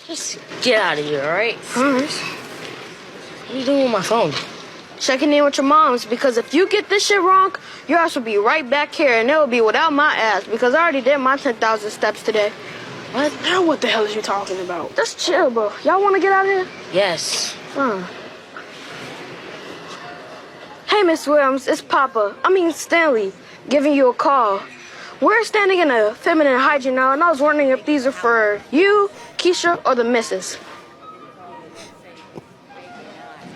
Just get out of here, all right? Alright. What are you doing with my phone? Checking in with your moms, because if you get this shit wrong, your ass will be right back here, and it'll be without my ass, because I already did my 10,000 steps today. What? Now what the hell is you talking about? Just chill, bro. Y'all want to get out of here? Yes. Fine. Hey, Miss Williams, it's Stanley, giving you a call. We're standing in a feminine hygiene now, and I was wondering if these are for you, Keisha, or the missus.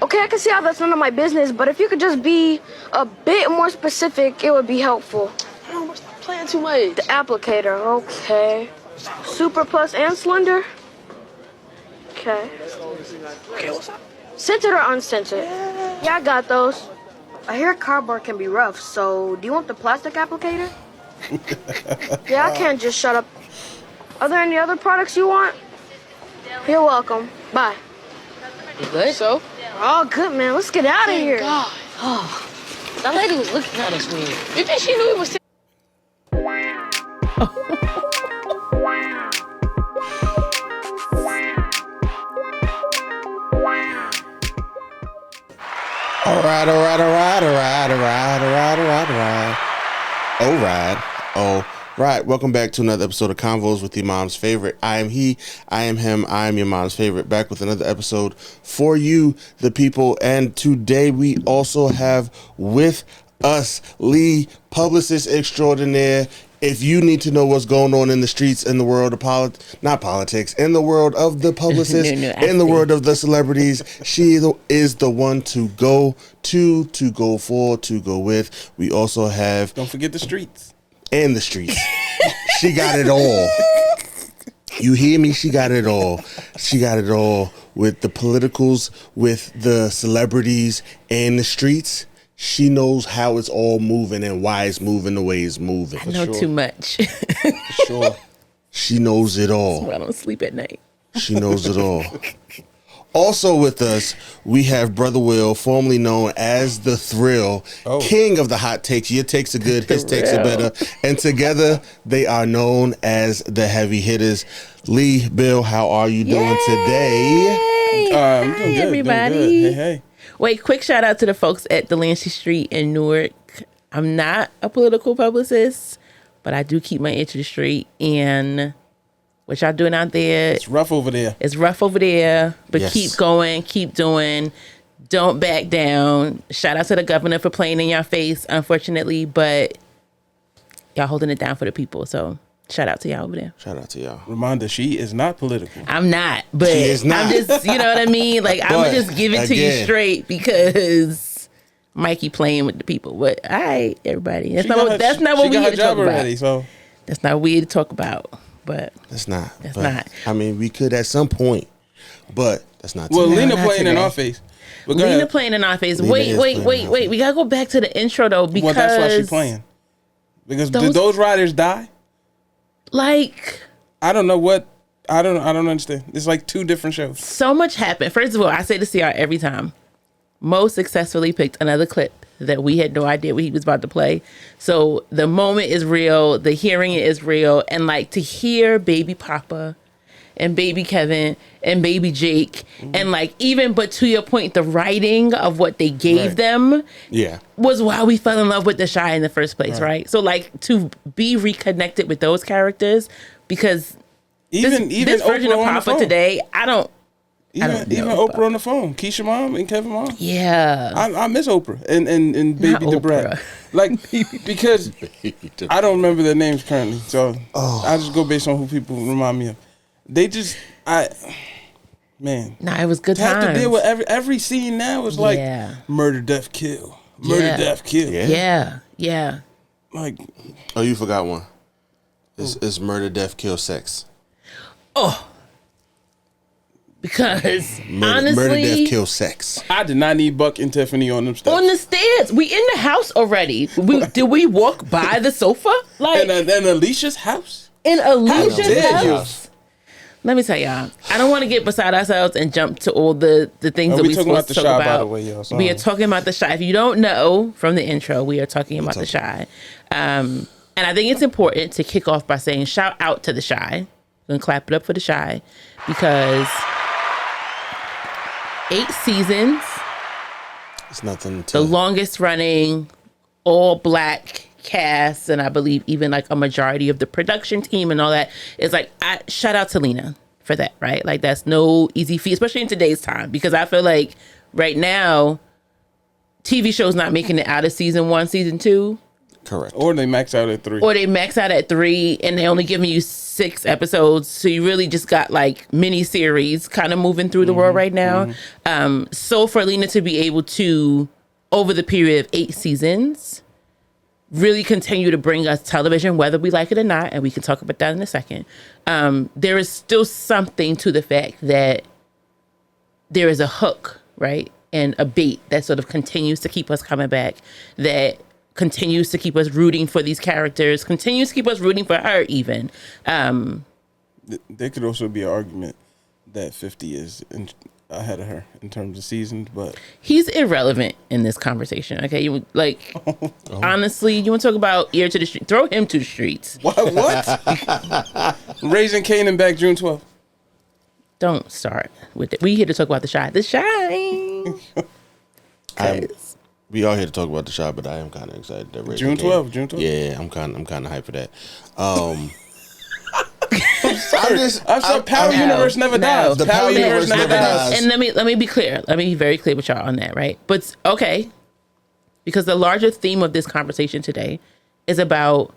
Okay, I can see how that's none of my business, but if you could just be a bit more specific, it would be helpful. Stop playing too much. The applicator, okay. Super Plus and Slender? Okay. Okay, what's up? Scented or uncensored? Yeah, I got those. I hear cardboard can be rough, so do you want the plastic applicator? Yeah, I can't just shut up. Are there any other products you want? You're welcome. Bye. You good? So? We're all good, man. Let's get out of here. God. Oh, that lady was looking at us weird. You think she knew it was... All right. Welcome back to another episode of Convos with your mom's favorite. I am he, I am him, I am your mom's favorite. Back with another episode for you, the people. And today we also have with us Lee, publicist extraordinaire. If you need to know what's going on in the streets, in the world of not politics, in the world of the publicists, in the world of the celebrities, she is the one to go to go for, to go with. We also have... Don't forget the streets. And the streets. She got it all. You hear me? She got it all. She got it all with the politicals, with the celebrities, and the streets. She knows how it's all moving and why it's moving the way it's moving. I know too much. For sure. She knows it all. That's why I don't sleep at night. She knows it all. Also with us, we have Brother Will, formerly known as The Thrill, king of the hot takes. Your takes are good, his takes are better. And together, they are known as the heavy hitters. Lee, Bill, how are you doing today? I'm doing good, everybody. Doing good. Hey. Wait, quick shout out to the folks at Delancey Street in Newark. I'm not a political publicist, but I do keep my ear to the street. And what y'all doing out there? It's rough over there. But yes. Keep going, keep doing. Don't back down. Shout out to the governor for playing in your face, unfortunately, but y'all holding it down for the people. So shout out to y'all over there. Shout out to y'all. Reminder, she is not political. I'm not, but She is not. I'm just, you know what I mean? Like, I'm just giving it to you straight because Mikey playing with the people. But all right, everybody. That's not what we here to talk already, about. So. That's not what we here to talk about. But that's not. I mean, we could at some point, but that's not. Well, today. Lena playing in our face. Lena playing in our face. Wait. We gotta go back to the intro though, because that's why she's playing. Because did those riders die? Like, I don't know what. I don't understand. It's like two different shows. So much happened. First of all, I say this to y'all every time. Mo successfully picked another clip that we had no idea what he was about to play. So the moment is real, the hearing is real, and like to hear Baby Papa and Baby Kevin and Baby Jake, and like but to your point, the writing of what they gave them was why we fell in love with the Chi in the first place, right? So like to be reconnected with those characters, because even this version of Papa today, I don't Even Oprah on the phone, Keisha mom and Kevin mom. Yeah, I miss Oprah and Baby Debrat, like because I don't remember their names currently, so I just go based on who people remind me of. They just man. Nah, it was good times. Have to deal with every scene now is like murder, death, kill, murder, death, kill. Yeah. Like, you forgot one. It's murder, death, kill, sex. Oh. Because honestly, murder, death, kill, sex. I did not need Buck and Tiffany on them steps. On the stairs, we in the house already. Did we walk by the sofa? Like in Alicia's house? In Alicia's house. Let me tell y'all, I don't want to get beside ourselves and jump to all the things that we're supposed to talk about. By the way, y'all, we are talking about the Chi. If you don't know from the intro, we are talking about the Chi. And I think it's important to kick off by saying shout out to the Chi. gonna clap it up for The Chi, because 8 seasons, It's nothing to... the longest running all black cast, and I believe even like a majority of the production team and all that. Is like, I shout out to Lena for that, right? Like, that's no easy feat, especially in today's time, because I feel like right now TV shows not making it out of season 1, season 2. Correct. Or they max out at 3. Or they max out at 3 and they only giving you 6 episodes. So you really just got like mini series kind of moving through the world right now. So for Lena to be able to, over the period of 8 seasons, really continue to bring us television, whether we like it or not, and we can talk about that in a second. There is still something to the fact that there is a hook, right? And a bait that sort of continues to keep us coming back, that continues to keep us rooting for these characters, continues to keep us rooting for her even. There could also be an argument that 50 is ahead of her in terms of seasons, but he's irrelevant in this conversation. Okay, you like honestly, you want to talk about ear to the street? Throw him to the streets. what? Raising Kanan back June 12th. Don't start with it. We here to talk about The Chi. The Chi. We are here to talk about The Chi, but I am kind of excited that Raising June Kanan- 12th. June 12th. Yeah, I'm kind of hyped for that. I'm sorry, Power Universe never dies. The Power Power Universe Universe never never dies. dies. And let me be clear. Let me be very clear with y'all on that, right? But okay, because the larger theme of this conversation today is about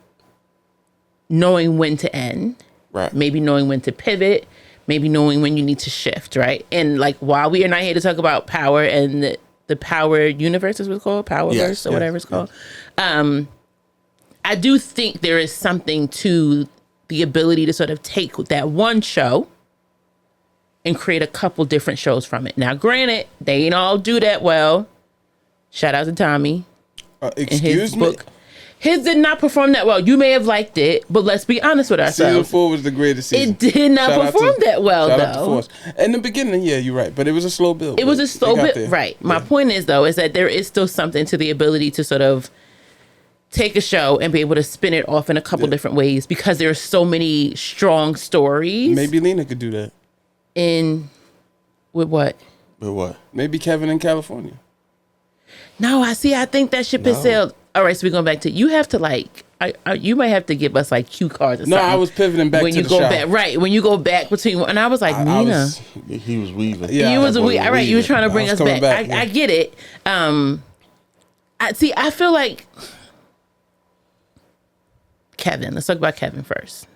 knowing when to end, Right. maybe knowing when to pivot, maybe knowing when you need to shift, right? And like, while we are not here to talk about power and the Power Universe is what it's called, Powerverse or whatever it's called, I do think there is something to the ability to sort of take that one show and create a couple different shows from it. Now, granted, they ain't all do that well. Shout out to Tommy. Excuse me? His did not perform that well. You may have liked it, but let's be honest with Season ourselves. 4 was the greatest season. It did not Shout out perform to- that well, shout out to though. Force. In the beginning, yeah, you're right, but it was a slow build. It was but a slow they got bit, there. right? My point is, though, is that there is still something to the ability to sort of take a show and be able to spin it off in a couple different ways, because there are so many strong stories. Maybe Lena could do that. With what? But what? Maybe Kevin in California. No, I think that ship has sailed. All right, so we're going back to, you have to like, you might have to give us like cue cards or No, something. I was pivoting back when to you the go shop. back, right? When you go back between, and I was like, I Nina, was- He was weaving. Yeah, you was I all right. You were trying to I bring was us coming back. back, I yeah. get it. I feel like Kevin. Let's talk about Kevin first.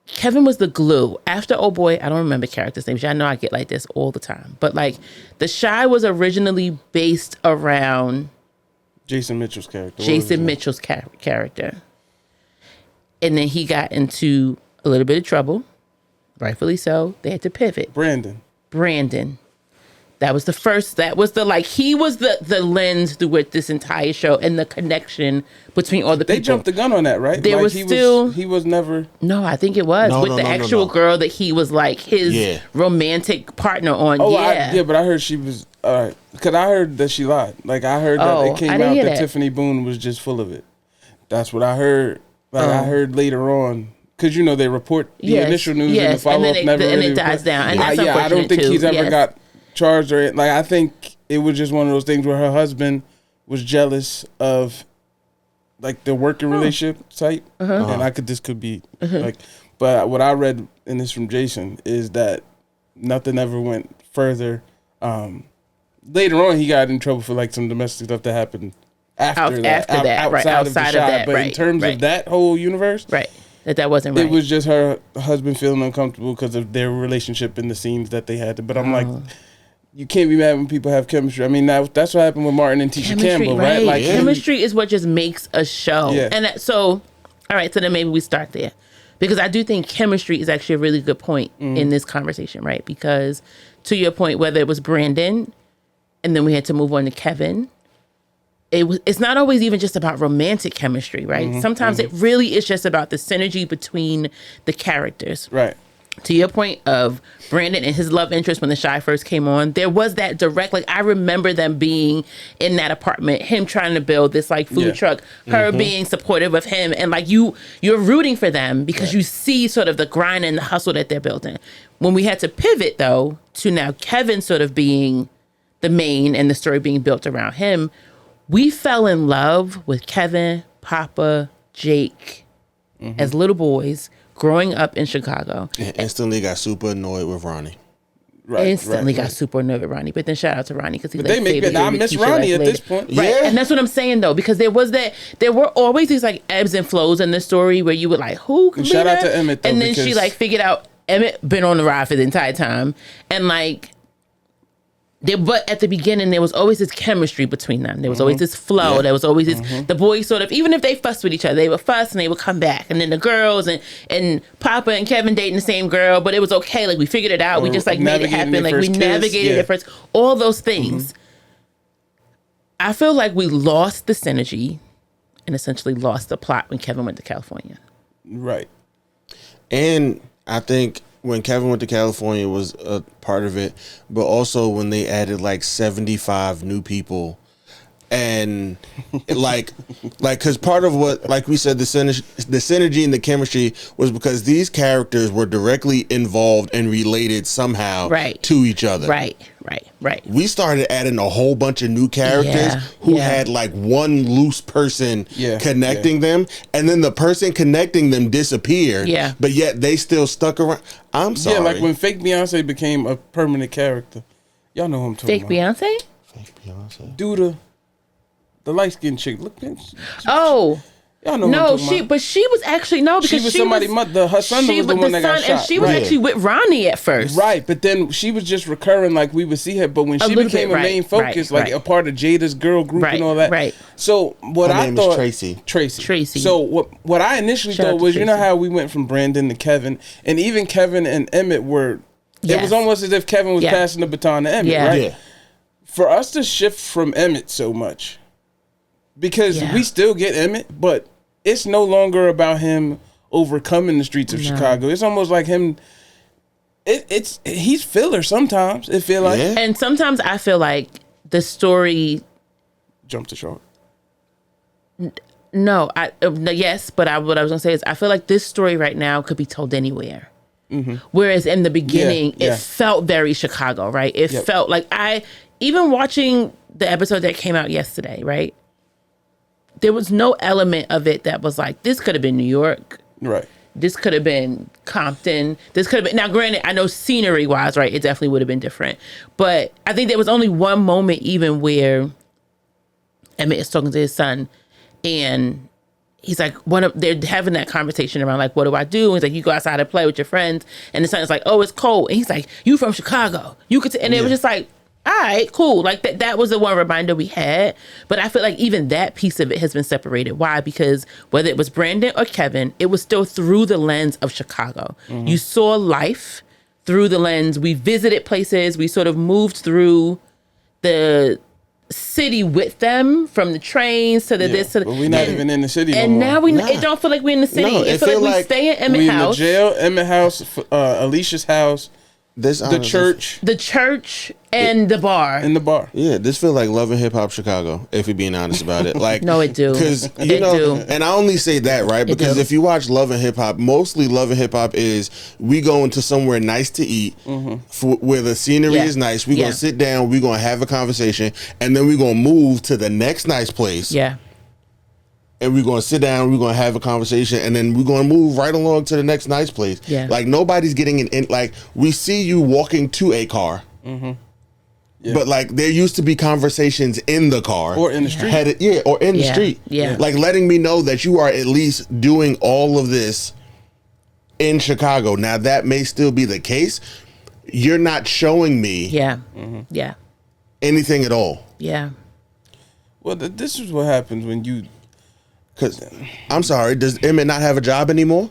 Kevin was the glue. After Oh Boy, I don't remember characters' names. I know I get like this all the time. But like, The Chi was originally based around Jason Mitchell's character. Jason Mitchell's character. And then he got into a little bit of trouble. Rightfully so. They had to pivot. Brandon. That was the first, that was the, like, he was the lens through which this entire show and the connection between all the people. They jumped the gun on that, right? There like was he still... he was never... No, I think it was. No, with the actual girl that he was like his romantic partner on. Oh, yeah. but I heard she was... All right. Because I heard that she lied. Like, I heard that it came out that Tiffany Boone was just full of it. That's what I heard. Like, I heard later on... Because, you know, they report the initial news and the follow-up never and really it dies down. And that's I don't think too. he's ever got charged or... Like, I think it was just one of those things where her husband was jealous of, like, the working relationship type. And this could be, like... But what I read in this from Jason is that nothing ever went further. Later on, he got in trouble for, like, some domestic stuff that happened outside of that. But in terms of that whole universe... Right. That wasn't right. It was just her husband feeling uncomfortable because of their relationship and the scenes that they had. But I'm like, you can't be mad when people have chemistry. I mean, that's what happened with Martin and Tisha Campbell, right? Like chemistry is what just makes a show. Yeah. And all right, so then maybe we start there. Because I do think chemistry is actually a really good point in this conversation, right? Because to your point, whether it was Brandon and then we had to move on to Kevin, it's not always even just about romantic chemistry, right? Sometimes it really is just about the synergy between the characters. Right. to your point of Brandon and his love interest when The Chi first came on, there was that direct, like, I remember them being in that apartment, him trying to build this like food truck, her being supportive of him, and like you're rooting for them because you see sort of the grind and the hustle that they're building. When we had to pivot though to now Kevin sort of being the main and the story being built around him, we fell in love with Kevin, Papa, Jake as little boys growing up in Chicago. And instantly got super annoyed with Ronnie. Instantly got super annoyed with Ronnie. But then shout out to Ronnie because he they make it. I miss Ronnie at this point. Right. Yeah. And that's what I'm saying though, because there were always these like ebbs and flows in the story where you would like, who could And shout out to Emmett though, and then she because- like figured out Emmett been on the ride for the entire time. And like but at the beginning, there was always this chemistry between them. There was always this flow. Yeah. There was always this, the boys sort of, even if they fussed with each other, they would fuss and they would come back. And then the girls and Papa and Kevin dating the same girl, but it was okay. Like we figured it out. We just like made it happen. Like we navigated it first. All those things. I feel like we lost the synergy and essentially lost the plot when Kevin went to California. Right. And I think when Kevin went to California was a part of it, but also when they added like 75 new people, and like because part of what, like we said, the synergy and the chemistry was because these characters were directly involved and related somehow to each other. Right. We started adding a whole bunch of new characters who had like one loose person connecting them, and then the person connecting them disappeared. Yeah. But yet they still stuck around. I'm sorry. Yeah, like when Fake Beyonce became a permanent character. Y'all know who I'm talking Fake about. Beyonce? Fake Beyonce. Dude, the light skinned chick. Look, Oh. y'all know No, who I'm talking about. she was actually because She was somebody's mother. Her son was the one that got shot. and she was Right. actually with Ronnie at first. Right, but then she was just recurring, like we would see her. But when she little became bit, a main focus, like a part of Jada's girl group and all that. Right. So what Her I name thought, is Tracy. Tracy. So what I initially Shout out thought to was, you know Tracy. how we went from Brandon to Kevin, and even Kevin and Emmett were. It Yes. was almost as if Kevin was Yeah. passing the baton to Emmett, Yeah. right? Yeah. For us to shift from Emmett so much, because we still get Emmett, but it's no longer about him overcoming the streets of Chicago. It's almost like him. He's filler sometimes. It feel like And sometimes I feel like the story. jump the shark. No, yes, but what I was gonna say is I feel like this story right now could be told anywhere. Whereas in the beginning, Yeah. it felt very Chicago, right? It felt like even watching the episode that came out yesterday, right? There was no element of it that was like, this could have been New York. Right. This could have been Compton. This could have been, now granted, I know scenery wise, right? It definitely would have been different. But I think there was only one moment even where Emmett is talking to his son and he's like, they're having that conversation around like, what do I do? And he's like, you go outside and play with your friends. And the son is like, oh, it's cold. And he's like, you from Chicago. You could, and it was just like, all right, cool. Like that was the one reminder we had. But I feel like even that piece of it has been separated. Why? Because whether it was Brandon or Kevin, it was still through the lens of Chicago. You saw life through the lens. We visited places. We sort of moved through the city with them, from the trains to the this to the. But we're not even in the city And no more. now it don't feel like we're in the city. No, it feel like we stay in Emmett We house. in the jail, Emmett house, Alicia's house, the church, The church and the bar. and the bar. Yeah, this feels like Love and Hip Hop Chicago, if you're being honest about it. Like, No, it do. Because, It do. and I only say that, right? Because do. if you watch Love and Hip Hop, mostly Love and Hip Hop is we going to somewhere nice to eat, where the scenery Yeah. is nice. We're Yeah. going to sit down, we're going to have a conversation, and then we're going to move to the next nice place. Yeah. And we're going to sit down, we're going to have a conversation, and then we're going to move right along to the next nice place. Yeah. Like, nobody's getting in. Like, we see you walking to a car. Yeah. But like there used to be conversations in the car Or in the street. Or in the Yeah, street. yeah. Like letting me know that you are at least doing all of this in Chicago. Now that may still be the case. You're not showing me Yeah. Yeah. anything at all. Yeah. Well, this is what happens when you. Cause I'm sorry, does Emmett not have a job anymore?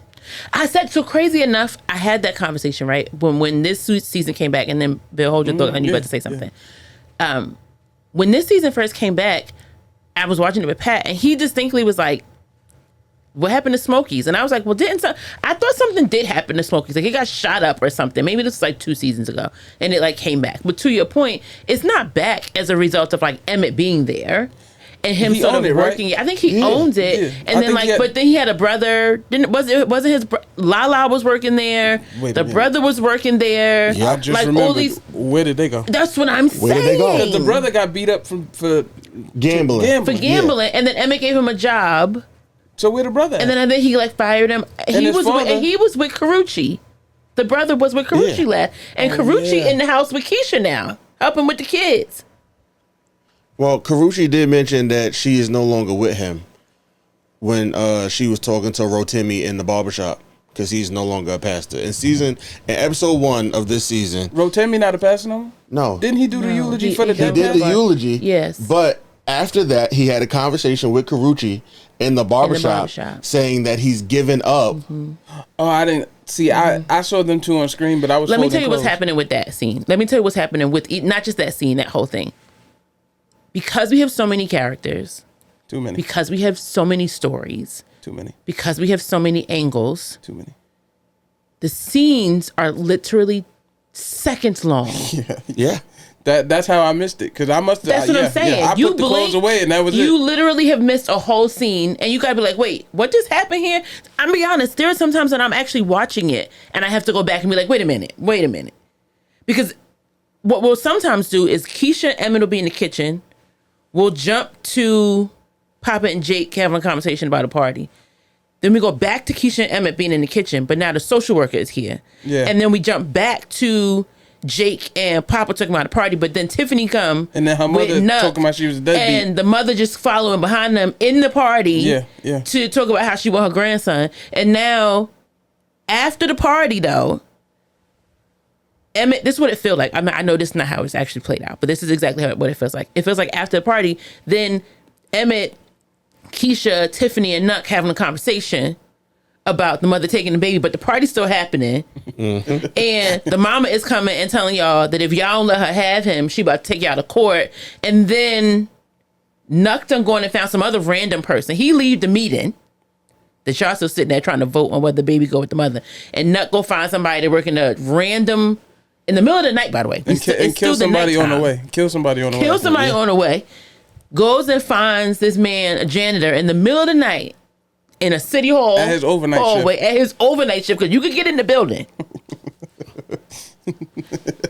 I said, so crazy enough, I had that conversation, right? When this season came back, and then Bill, hold your thought, and you about to say something. When this season first came back, I was watching it with Pat, and he distinctly was like, what happened to Smokey's? And I was like, well, I thought something did happen to Smokey's. Like, it got shot up or something. Maybe this was like 2 seasons ago. And it like came back. But to your point, it's not back as a result of like Emmett being there. And him He sort of owned it, working. right? I think he owns it. Yeah. And then but then he had a brother. Wasn't his Lala was working there? The brother was working there. Yeah, I just like remembered. all these. Where did they go? That's what I'm saying. Where did they go? Because the brother got beat up for Gambling. For gambling, and then Emmett gave him a job. So where the brother? And then I think he like fired him. He was with Carucci. The brother was with Carucci last, and Carucci in the house with Keisha now, helping with the kids. Well, Carucci did mention that she is no longer with him when she was talking to Rotimi in the barbershop because he's no longer a pastor. In episode 1 of this season, Rotimi not a pastor no more? No. Didn't he do the eulogy for the He did the eulogy. Yes. But after that, he had a conversation with Carucci in the barbershop saying that he's given up. Mm-hmm. Oh, I didn't see. I saw them two on screen, but I was. Let me tell you what's happening with that scene. Let me tell you what's happening with not just that scene, that whole thing. Because we have so many characters. Too many. Because we have so many stories. Too many. Because we have so many angles. Too many. The scenes are literally seconds long. Yeah. That's how I missed it, because I must have. That's what I'm saying. I put the clothes away, and that was it. You literally have missed a whole scene, and you gotta be like, "Wait, what just happened here?" I'm be honest. There are some times that I'm actually watching it, and I have to go back and be like, "Wait a minute, because what we'll sometimes do is Keisha and Emmett will be in the kitchen. We'll jump to Papa and Jake having a conversation about a party. Then we go back to Keisha and Emmett being in the kitchen, but now the social worker is here. Yeah. And then we jump back to Jake and Papa talking about a party, but then Tiffany come and then her mother talking about she was a deadbeat, and the mother just following behind them in the party to talk about how she want her grandson. And now, after the party though, Emmett, this is what it feels like. I mean, I know this is not how it's actually played out, but this is exactly what it feels like. It feels like after the party, then Emmett, Keisha, Tiffany, and Nuck having a conversation about the mother taking the baby, but the party's still happening. Mm-hmm. And the mama is coming and telling y'all that if y'all don't let her have him, she about to take y'all to court. And then Nuck done going and found some other random person. He leave the meeting. The y'all still sitting there trying to vote on whether the baby go with the mother. And Nuck go find somebody to work in a random, in the middle of the night, by the way. And kill somebody on the way. Kill somebody on the way. Goes and finds this man, a janitor, in the middle of the night in a city hall. At his overnight shift. At his overnight shift, because you could get in the building.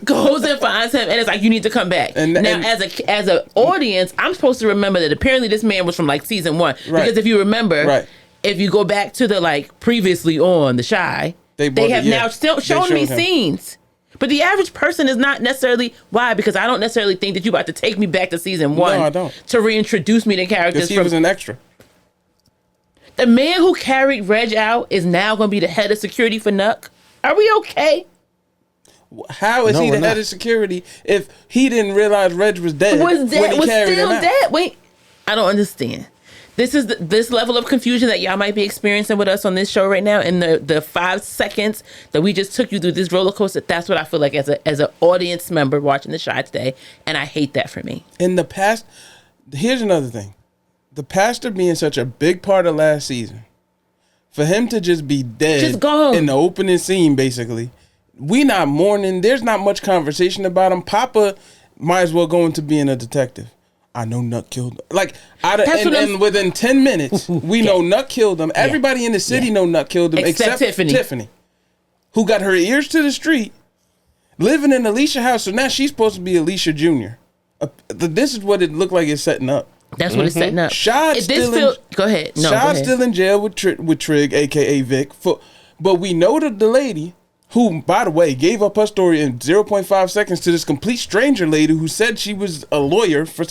Goes and finds him, and it's like, you need to come back. As an audience, I'm supposed to remember that apparently this man was from like season 1. Right. Because if you remember, if you go back to the like previously on The Chi, they have now still shown me scenes. But the average person is not necessarily, why? Because I don't necessarily think that you about to take me back to season 1 no, I don't. to reintroduce me to characters. Because he was an extra. The man who carried Reg out is now going to be the head of security for Nuck. Are we okay? How is he the head of security if he didn't realize Reg was dead when he carried him out? Dead? Wait, I don't understand. This is this level of confusion that y'all might be experiencing with us on this show right now, in the 5 seconds that we just took you through this roller coaster. That's what I feel like as an audience member watching the Chi today, and I hate that for me. In the past, here's another thing: the pastor being such a big part of last season, for him to just be dead, just gone in the opening scene, basically, we not mourning. There's not much conversation about him. Papa might as well go into being a detective. I know Nuck killed him. Like, and within 10 minutes, we know Nuck killed him. Everybody in the city know Nuck killed him, except Tiffany, who got her ears to the street, living in Alicia house. So now she's supposed to be Alicia Jr. This is what it looked like it's setting up. That's what it's setting up. Go ahead. No, Shad's still in jail with Trig, a.k.a. Vic. But we know the lady who, by the way, gave up her story in 0.5 seconds to this complete stranger lady who said she was a lawyer for.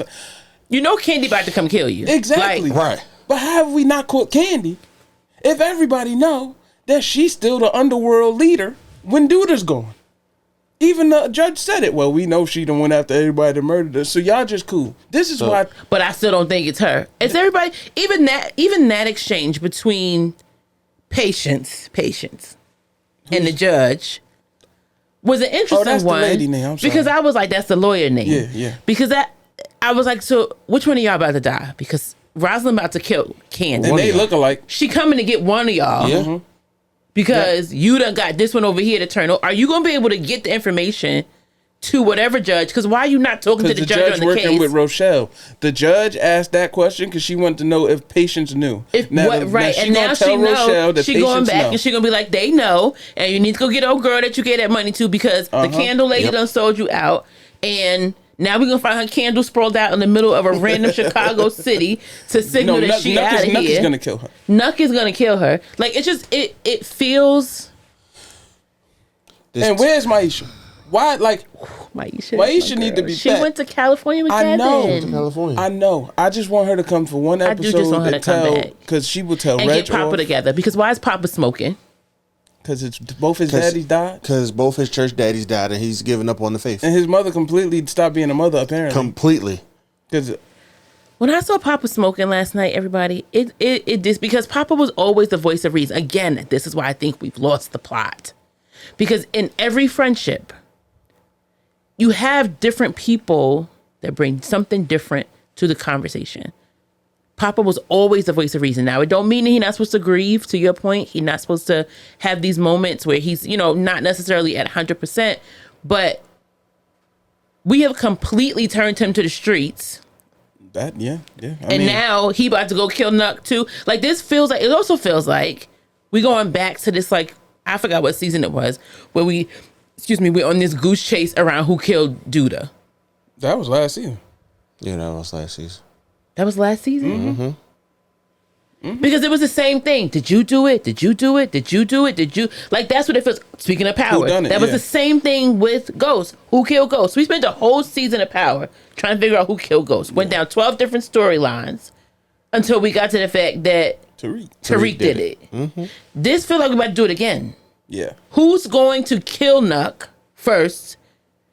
You know Candy about to come kill you. Exactly. Right. But how have we not caught Candy if everybody know that she's still the underworld leader when Dude is gone? Even the judge said it. Well, we know she done went after everybody that murdered her, so y'all just cool. This is why. But I still don't think it's her. It's everybody. Even that exchange between Patience, and the judge was an interesting one. The lady name. I'm sorry. Because I was like, that's the lawyer name. Yeah. Because I was like, so which one of y'all about to die? Because Rosalind about to kill Candy. And they look alike. She coming to get one of y'all. Yeah. Because you done got this one over here to turn. Are you going to be able to get the information to whatever judge? Because why are you not talking to the judge on the working case? with Rochelle. The judge asked that question because she wanted to know if Patience knew. Now she knows. She going back and she going to be like, they know. And you need to go get old girl that you gave that money to because the candle lady done sold you out. And now we're going to find her candle sprawled out in the middle of a random Chicago city to signal that she out of here. Nuck is going to kill her. Nuck is going to kill her. Like, it's just, it feels... And where's Maisha? Why, like... Maisha need to be She back. went to California with Kevin. I know. I just want her to come for one episode. I do just want her to come back. Because she will tell and Reg get Papa together. Because why is Papa smoking? Because it's both his daddies died. Because both his church daddies died, and he's given up on the faith. And his mother completely stopped being a mother, apparently. Completely. Because when I saw Papa smoking last night, everybody, it just because Papa was always the voice of reason. Again, this is why I think we've lost the plot. Because in every friendship, you have different people that bring something different to the conversation. Papa was always the voice of reason. Now, it don't mean that he's not supposed to grieve, to your point. He's not supposed to have these moments where he's, not necessarily at 100%. But we have completely turned him to the streets. Yeah. Now he about to go kill Nuck, too. Like, it also feels like we going back to this, like, I forgot what season it was, where we're on this goose chase around who killed Duda. That was last season. Yeah, that was last season. That was last season? Because it was the same thing. Did you do it? Did you do it? Did you do it? Did you? Like, that's what it feels. Speaking of Power, that was the same thing with Ghost. Who killed Ghost? We spent a whole season of Power trying to figure out who killed Ghost. Went down 12 different storylines until we got to the fact that Tariq did it. This feels like we're about to do it again. Yeah. Who's going to kill Nuck first?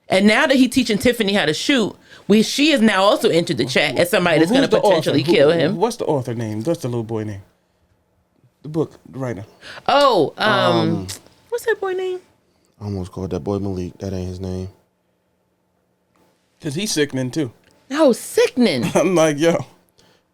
And now that he's teaching Tiffany how to shoot, she has now also entered the chat as somebody that's going to potentially kill him. What's the author name? What's the little boy name? The book writer. Oh, what's that boy name? I almost called that boy Malik. That ain't his name. Because he's sickening too. Oh, sickening. I'm like, yo.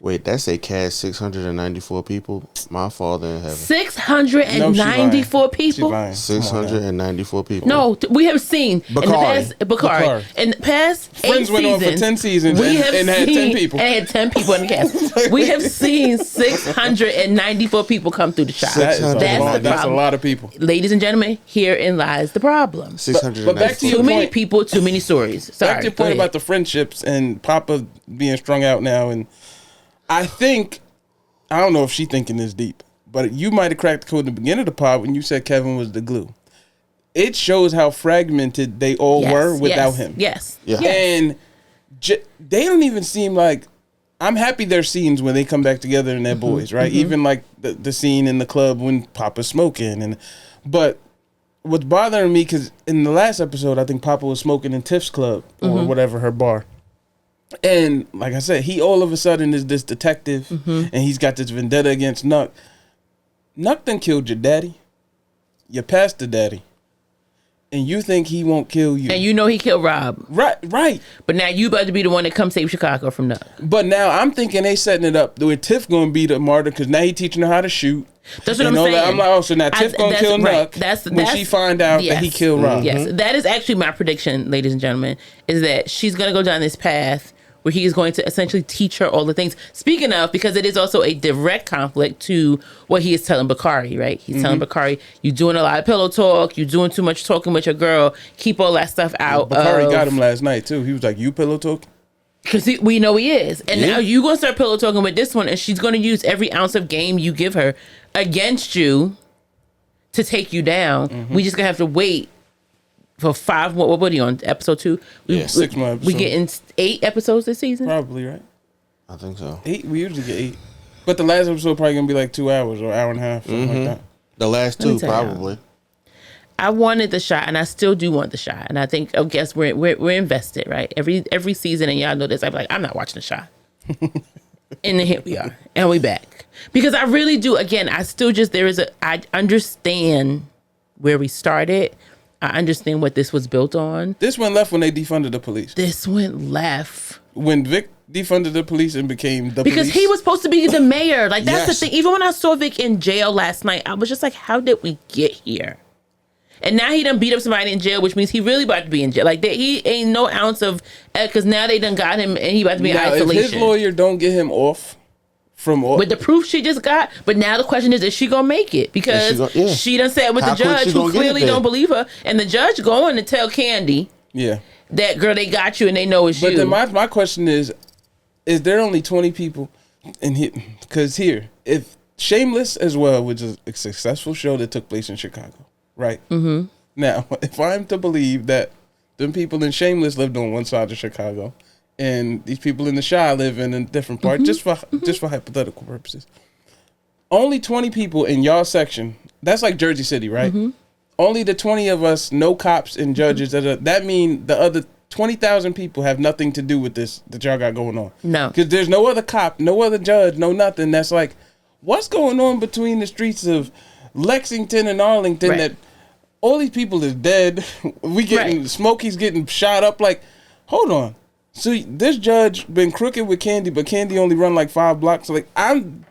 Wait, that's a cast 694 people. My father in heaven. 694 people. 694 people. No, we have seen Bakari. In the past Friends went on for 10 seasons and had 10 people. And had 10 people in the cast. We have seen 694 people come through the shop. That's a lot of people. Ladies and gentlemen, herein lies the problem. 694. But back to your too many point, people, too many stories. Sorry, back to your point about the friendships and Papa being strung out now, and I don't know if she's thinking this deep, but you might have cracked the code in the beginning of the pod when you said Kevin was the glue. It shows how fragmented they all were without him. Yes. Yeah. And they don't even seem like, I'm happy there's scenes when they come back together and they're boys, right? Even like the scene in the club when Papa's smoking. But what's bothering me, because in the last episode, I think Papa was smoking in Tiff's club or whatever, her bar. And like I said, he all of a sudden is this detective and he's got this vendetta against Nuck. Nuck done killed your daddy, your pastor daddy, and you think he won't kill you. And you know he killed Rob. Right. But now you about to be the one that come save Chicago from Nuck. But now I'm thinking they setting it up where Tiff gonna be the martyr because now he teaching her how to shoot. That's what I'm saying. I'm like, oh, so now Tiff gonna kill Nuck when she find out that he killed Rob. Yes, that is actually my prediction, ladies and gentlemen, is that she's gonna go down this path where he is going to essentially teach her all the things. Speaking of, because it is also a direct conflict to what he is telling Bakari, right? He's telling Bakari, you doing a lot of pillow talk, you doing too much talking with your girl, keep all that stuff out. Bakari got him last night too. He was like, you pillow talking? Because we know he is. And now you're going to start pillow talking with this one, and she's going to use every ounce of game you give her against you to take you down. We just going to have to wait for 5 more. What are you on? Episode 2? 6 more episodes. We getting 8 episodes this season? Probably, right? I think so. 8? We usually get 8. But the last episode probably going to be like 2 hours or hour and a half, something like that. The last 2, probably. I wanted the shot, and I still do want the shot. And I think, I guess we're invested, right? Every season, and y'all know this, I'm like, I'm not watching the shot. And then here we are, and we back. Because I really do, again, I understand where we started. I understand what this was built on. This went left when they defunded the police. This went left. When Vic defunded the police and became the because police. he was supposed to be the mayor. Like, that's Yes. the thing. Even when I saw Vic in jail last night, I was just like, how did we get here? And now he done beat up somebody in jail, which means he really about to be in jail. Like, he ain't no ounce of, because now they done got him and he about to be in isolation. If his lawyer don't get him off from all, with the proof she just got. But now the question is she gonna make it? Because she done said with How the quick judge she who gonna get clearly it don't there? believe her, and the judge going to tell Candy that, girl, they got you and they know it's you. But then my question is there only 20 people in here? Because here, if Shameless as well, which is a successful show that took place in Chicago, right? Mm-hmm. Now, if I'm to believe that them people in Shameless lived on one side of Chicago, and these people in the Chi live in a different part, just for hypothetical purposes, only 20 people in y'all section. That's like Jersey City, right? Mm-hmm. Only the 20 of us, no cops and judges. That mean the other 20,000 people have nothing to do with this that y'all got going on. No, because there's no other cop, no other judge, no nothing. That's like, what's going on between the streets of Lexington and Arlington? That all these people is dead. We getting Smokey's getting shot up. Like, hold on. So this judge been crooked with Candy, but Candy only run like 5 blocks. So like,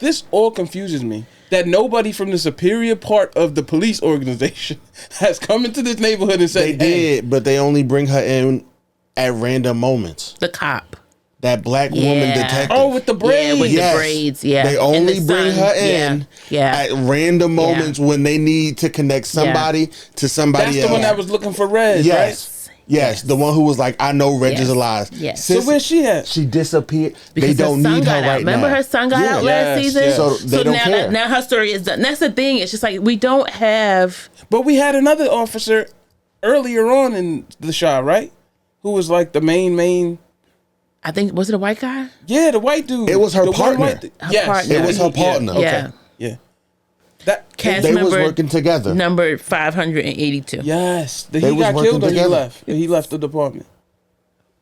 this all confuses me. That nobody from the superior part of the police organization has come into this neighborhood and said, they did, but they only bring her in at random moments. The cop. That black woman detective. Oh, with the braids. Yeah, with the braids, They only bring her in at random moments when they need to connect somebody to somebody else. That's the one that was looking for Reg, right? Yes, the one who was like, I know Reg is alive. Yes. So where's she at? She disappeared. Because they don't need her right now. now. Remember her son got out last season? Yes. So they don't care. Now her story is done. That's the thing. It's just like, we don't have... But we had another officer earlier on in the Chi, right? Who was like the main... I think, was it a white guy? Yeah, the white dude. It was her the partner. Partner. It was her partner. Yeah. Yeah. That Cast they was member working together. Number 582. Yes. They He was got working killed or he together. left. He left the department.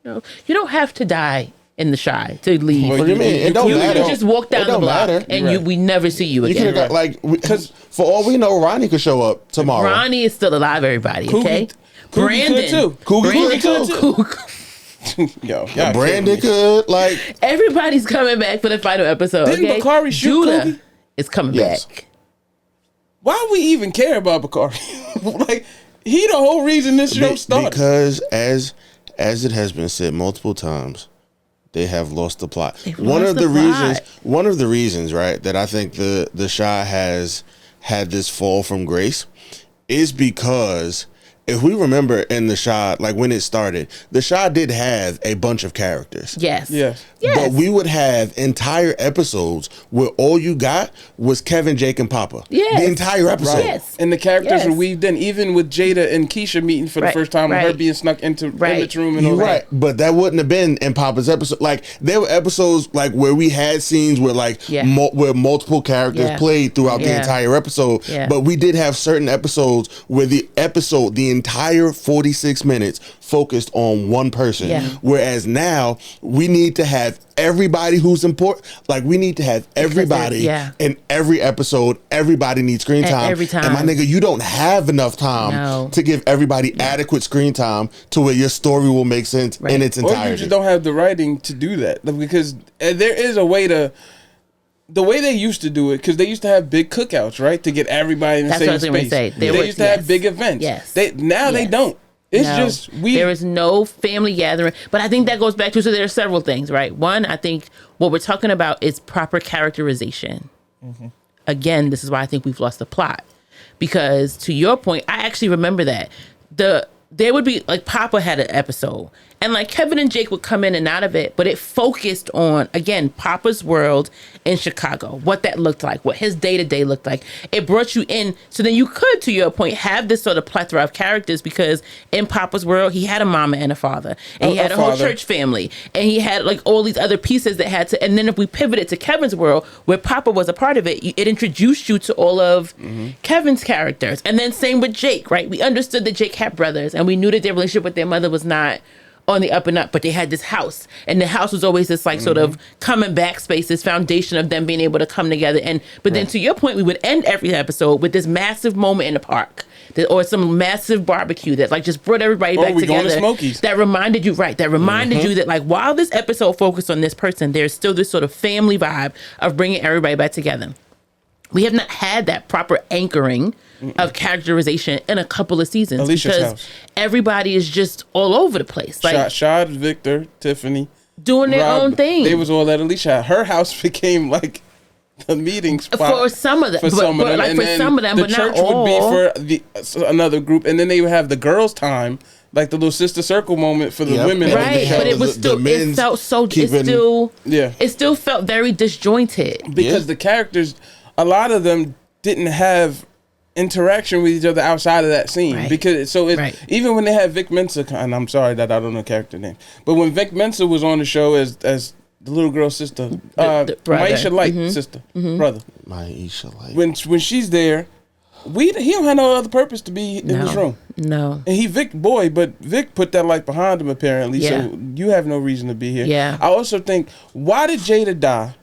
No, you don't have to die in the Chi to leave. What do you mean? It don't You matter. can just walk down It the don't block matter. and we never see you You could again. have got like, because for all we know, Ronnie could show up tomorrow. Ronnie is still alive, everybody, okay? Coogie could too. Brandon could too. Cool. Yo, Brandon could, like, Everybody's coming back for the final episode. Didn't okay? Bakari shoot Judah Coogie? is coming Yes. back. Why we even care about Bakari? Like, he the whole reason this show started. Because as it has been said multiple times, they have lost the plot. One of the reasons, right, that I think the Chi has had this fall from grace is because if we remember in the Chi, like when it started, the Chi did have a bunch of characters. Yes. Yes. But we would have entire episodes where all you got was Kevin, Jake, and Papa. Yes. The entire episode. Yes. And the characters Yes. were weaved in, even with Jada and Keisha meeting for the first time, with her being snuck into Emmett's room and all You're that. right, but that wouldn't have been in Papa's episode. Like, there were episodes like where we had scenes where like where multiple characters played throughout the entire episode. Yeah. But we did have certain episodes where the entire 46 minutes focused on one person. Yeah. Whereas now we need to have everybody who's important. Like, we need to have everybody in every episode. Everybody needs screen time. every time. And my nigga, you don't have enough time to give everybody adequate screen time to where your story will make sense in its entirety. Or you just don't have the writing to do that. Because there is a way to... The way they used to do it, because they used to have big cookouts, right? To get everybody in the same space. That's what I was going to say. They used to have big events. Yes. They don't. It's just there is no family gathering. But I think that goes back to, so there are several things, right? One, I think what we're talking about is proper characterization. Mm-hmm. Again, this is why I think we've lost the plot. Because to your point, I actually remember that. There would be, like, Papa had an episode. And, like, Kevin and Jake would come in and out of it. But it focused on, again, Papa's world in Chicago. What that looked like. What his day-to-day looked like. It brought you in. So then you could, to your point, have this sort of plethora of characters. Because in Papa's world, he had a mama and a father. And he had a whole church family. And he had, like, all these other pieces that had to... And then if we pivoted to Kevin's world, where Papa was a part of it, it introduced you to all of Kevin's characters. And then same with Jake, right? We understood that Jake had brothers. And we knew that their relationship with their mother was not on the up and up, but they had this house, and the house was always this like sort of coming back space, this foundation of them being able to come together. And but then to your point, we would end every episode with this massive moment in the park or some massive barbecue that like just brought everybody back we together. going to Smokies. That reminded you, right? That reminded you that like while this episode focused on this person, there's still this sort of family vibe of bringing everybody back together. We have not had that proper anchoring of characterization in a couple of seasons Alicia's because house. everybody is just all over the place, like Shad, Victor, Tiffany, doing their Rob, own thing. They was all at Alicia. Her house became like the meeting spot for some of them, for some of them, like and for then some of them, the but church not all. would be for another group, and then they would have the girls' time, like the little sister circle moment for the Yep. women. And of the Right, show. but it was The still. It men's felt so. keeping- It still felt very disjointed. because the characters, a lot of them didn't have interaction with each other outside of that scene. Right. Because so it, Right. even when they had Vic Mensa, and I'm sorry that I don't know character name, but when Vic Mensa was on the show as the little girl's sister, the brother. Maisha Light sister, brother, Maisha, like, when she's there, he don't have no other purpose to be in this room. No. And he Vic boy, but Vic put that light behind him apparently. Yeah. So you have no reason to be here. Yeah. I also think, why did Jada die?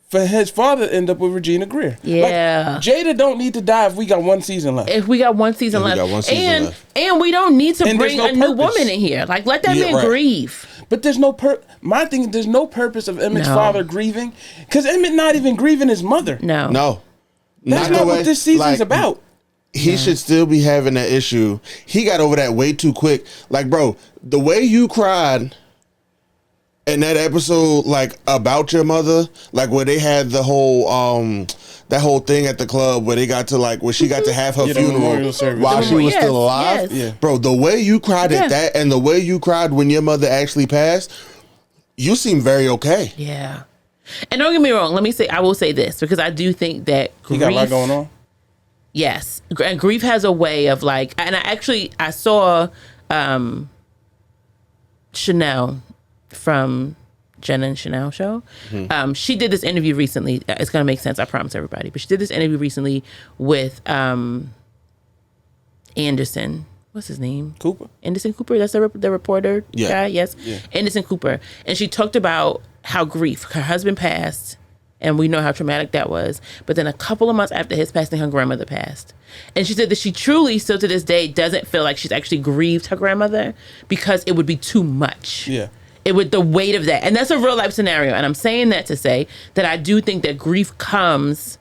For his father to end up with Regina Greer. Yeah. Like, Jada don't need to die if we got one season left. If we got one season If we left, got one season left. and we don't need to And bring there's a no new purpose. woman in here. Like let that Yeah, man right. grieve. But there's no my thing. There's no purpose of Emmett's No. father grieving, because Emmett not even grieving his mother. No. That's the not way- what this season's like, about. He should still be having that issue. He got over that way too quick. Like, bro, the way you cried in that episode, like about your mother, like where they had the whole that whole thing at the club where they got to like where she got to have her Yeah, the funeral memorial service. while she was Yes, still alive. yes. Yeah. Bro, the way you cried Yeah. at that and the way you cried when your mother actually passed, you seem very okay. Yeah. And don't get me wrong. I will say this because I do think that He grief. got a lot going on. Yes, and grief has a way of like, and I saw Chanel from Jenna and Chanel show. She did this interview recently. It's gonna make sense, I promise everybody. But she did this interview recently with Anderson. What's his name? Cooper. Anderson Cooper. That's the reporter Yeah. guy. Yes, Yeah. Anderson Cooper. And she talked about how grief. Her husband passed, and we know how traumatic that was. But then a couple of months after his passing, her grandmother passed. And she said that she truly, still to this day, doesn't feel like she's actually grieved her grandmother because it would be too much. Yeah. It would, the weight of that. And that's a real life scenario. And I'm saying that to say that I do think that grief comes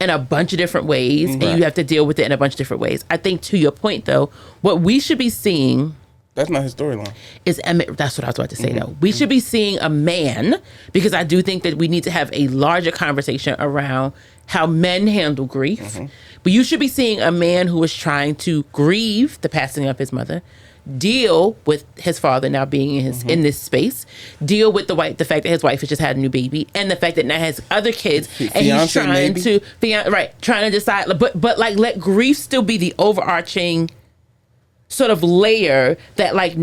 in a bunch of different ways, and you have to deal with it in a bunch of different ways. I think, to your point, though, what we should be seeing That's not his storyline. is Emmett. That's what I was about to say, though. We should be seeing a man, because I do think that we need to have a larger conversation around how men handle grief. But you should be seeing a man who is trying to grieve the passing of his mother, deal with his father now being in his in this space, deal with the fact that his wife has just had a new baby, and the fact that now has other kids, and he's Fiance, trying maybe? trying to decide, but like let grief still be the overarching sort of layer that like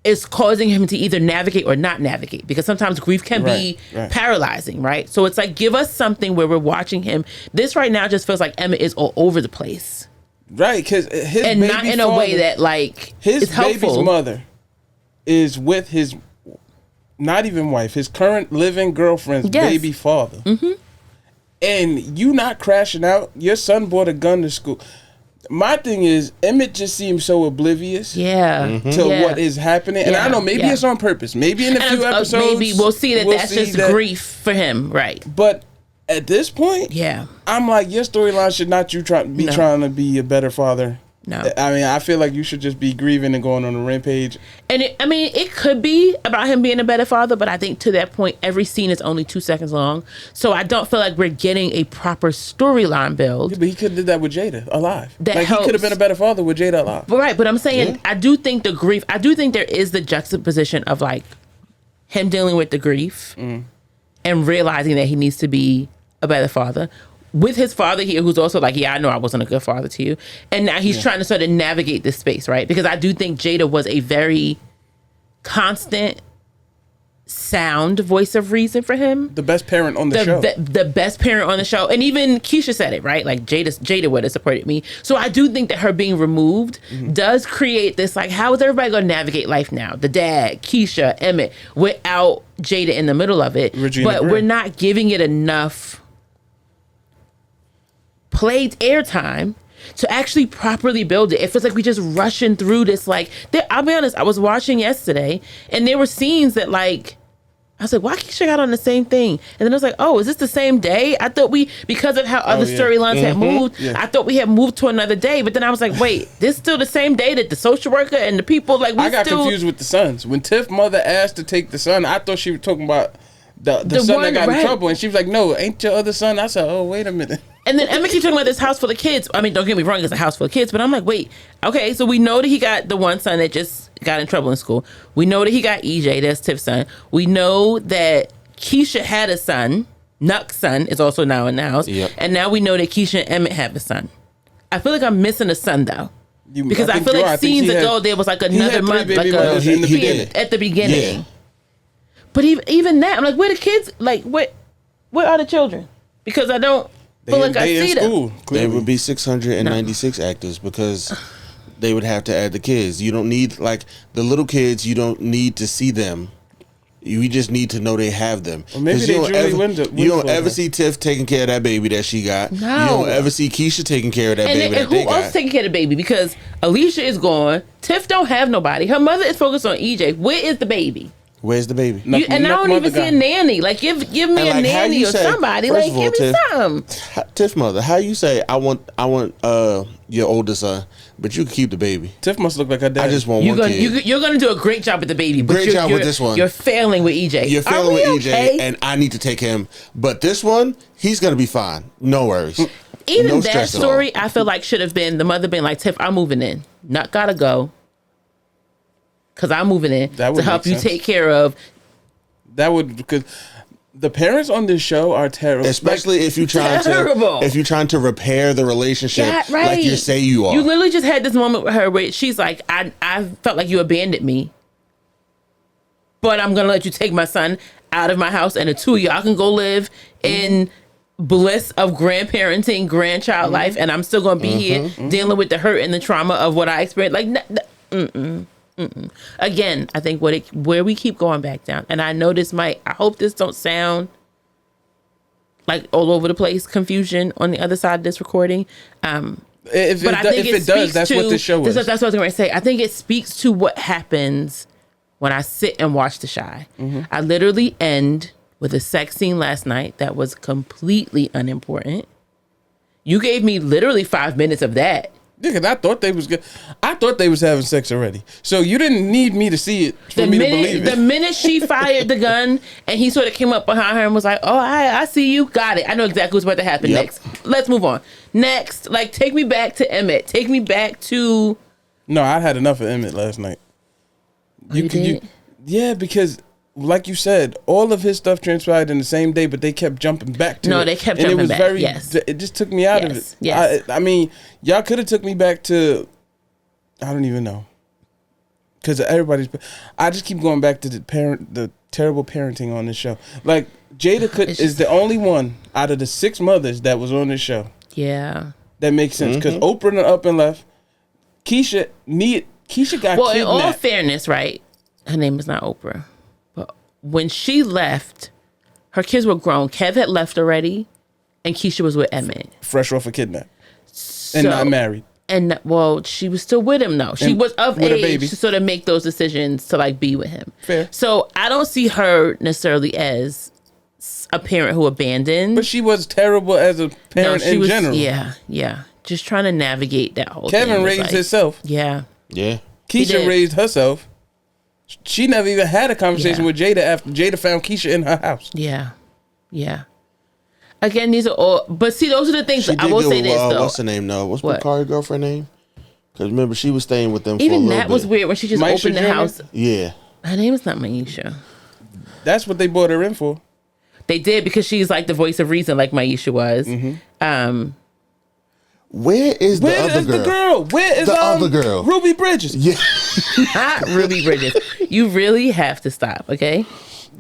is causing him to either navigate or not navigate, because sometimes grief can be Right. paralyzing, right? So it's like, give us something where we're watching him. This right now just feels like Emmett is all over the place, Right, because his and baby not in a way father- that like his is helpful. baby's mother is with his not even wife, his current living girlfriend's Yes. baby father. And you not crashing out. Your son brought a gun to school. My thing is, Emmett just seems so oblivious Yeah, to yeah. what is happening. And Yeah, I know maybe yeah. it's on purpose. Maybe in a And few episodes, maybe we'll see that that's see just that. grief for him, right? But at this point, Yeah, I'm like, your storyline should not be No. trying to be a better father. no. I mean, I feel like you should just be grieving and going on a rampage. And it could be about him being a better father, but I think to that point, every scene is only 2 seconds long. So I don't feel like we're getting a proper storyline build. But he could have did that with Jada alive. That like he could have helps. been a better father with Jada alive. But right, but I'm saying I do think there is the juxtaposition of like him dealing with the grief and realizing that he needs to be a better father. With his father here, who's also like, yeah, I know I wasn't a good father to you. And now he's trying to sort of navigate this space, right? Because I do think Jada was a very constant, sound voice of reason for him. The best parent on the show. The best parent on the show. And even Keisha said it, right? Like Jada would have supported me. So I do think that her being removed does create this, like, how is everybody going to navigate life now? The dad, Keisha, Emmett, without Jada in the middle of it. Regina but Gray. we're not giving it enough played airtime, to actually properly build it. It feels like we just rushing through this. Like, I'll be honest, I was watching yesterday, and there were scenes that, like, I was like, why Keisha got on the same thing? And then I was like, oh, is this the same day? I thought because of how other storylines had moved, I thought we had moved to another day. But then I was like, wait, this still the same day that the social worker and the people, like, I got confused with the sons. When Tiff's mother asked to take the son, I thought she was talking about the son that got in trouble. And she was like, no, ain't your other son? I said, oh, wait a minute. And then Emma keeps talking about this house full of kids. I mean, don't get me wrong, it's a house full of kids, but I'm like, wait, okay, so we know that he got the one son that just got in trouble in school. We know that he got EJ, that's Tiff's son. We know that Keisha had a son. Nuck's son is also now in the house. Yep. And now we know that Keisha and Emmett have a son. I feel like I'm missing a son, though. Because I feel like scenes ago, there was like another month, like at the beginning. Yeah. But even that, I'm like, where the kids? Like, where are the children? Because I don't feel like I see them. There would be 696 actors because they would have to add the kids. You don't need, like, the little kids, you don't need to see them. You just need to know they have them. Well, maybe you don't ever see Tiff taking care of that baby that she got. No. You don't ever see Keisha taking care of that baby that they got. Who else taking care of the baby? Because Alicia is gone. Tiff don't have nobody. Her mother is focused on EJ. Where is the baby? Where's the baby? And I don't even see a nanny. Like, give me a nanny or somebody. Like, give me something. Tiff mother, how you say I want your older son, but you can keep the baby? Tiff must look like her dad. I just want one kid. You're gonna do a great job with the baby. But great job with this one. You're failing with EJ. You're failing with EJ, and I need to take him. But this one, he's gonna be fine. No worries. Even that story, I feel like should have been the mother being like, Tiff, I'm moving in. Not gotta go. Because I'm moving in to help you take care of. That would, because the parents on this show are terrible. Especially if you're trying to repair the relationship like you say you are. You literally just had this moment with her where she's like, I felt like you abandoned me. But I'm going to let you take my son out of my house, and the two of y'all can go live in bliss of grandparenting, grandchild life, and I'm still going to be here dealing with the hurt and the trauma of what I experienced. Like, Again, I think where we keep going back down, and I know I hope this don't sound like all over the place confusion on the other side of this recording. If it does, that's what this show is. That's what I was going to say. I think it speaks to what happens when I sit and watch The Chi. I literally end with a sex scene last night that was completely unimportant. You gave me literally 5 minutes of that. Yeah, because I thought they was good. I thought they was having sex already. So you didn't need me to see it for me to believe it. The minute she fired the gun and he sort of came up behind her and was like, oh, I see you. Got it. I know exactly what's about to happen next. Let's move on. Next, like, take me back to Emmett. Take me back to... No, I had enough of Emmett last night. Yeah, because... Like you said, all of his stuff transpired in the same day, but they kept jumping back to it. No, they kept jumping back. It just took me out of it. Yes. I mean, y'all could have took me back to, I don't even know, because I just keep going back to the terrible parenting on this show. Like, Jada is the only one out of the 6 mothers that was on this show. Yeah, that makes sense because Oprah up and left. Keisha got kidnapped. Well, in all fairness, right? Her name is not Oprah. When she left, her kids were grown. Kev had left already, and Keisha was with Emmett. Fresh off a kidnap. And not married. And, well, she was still with him, though. She was of age to sort of make those decisions to, like, be with him. Fair. So I don't see her necessarily as a parent who abandoned. But she was terrible as a parent in general. Yeah. Just trying to navigate that whole thing. Kevin raised himself. Yeah. Keisha raised herself. She never even had a conversation with Jada after Jada found Keisha in her house. Yeah. Again, these are all... But see, those are the things... I will say this, though. What's her name, though? What's Bakari's girlfriend name? Because remember, she was staying with them for a little bit. Even that was weird when she just opened the house. Yeah. Her name is not Maisha. That's what they brought her in for. They did, because she's like the voice of reason, like Maisha was. Where is the other girl? Where is the other girl? Ruby Bridges. Yeah. Not Ruby Bridges. You really have to stop, okay?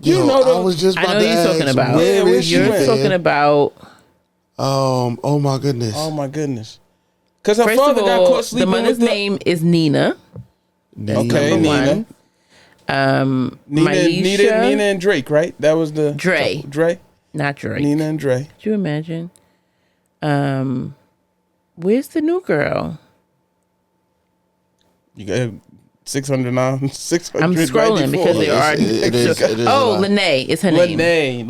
I was just about to ask, talking about. Where is she? You're talking about... Oh my goodness. Because her father got caught sleeping with the mother's name is Nina. Okay, Nina. Nina and Drake, right? That was the... Dre. Dre? Not Drake. Nina and Dre. Could you imagine? Where's the new girl? You got 609, 694. I'm scrolling because they are. It is Oh, Lene is her name.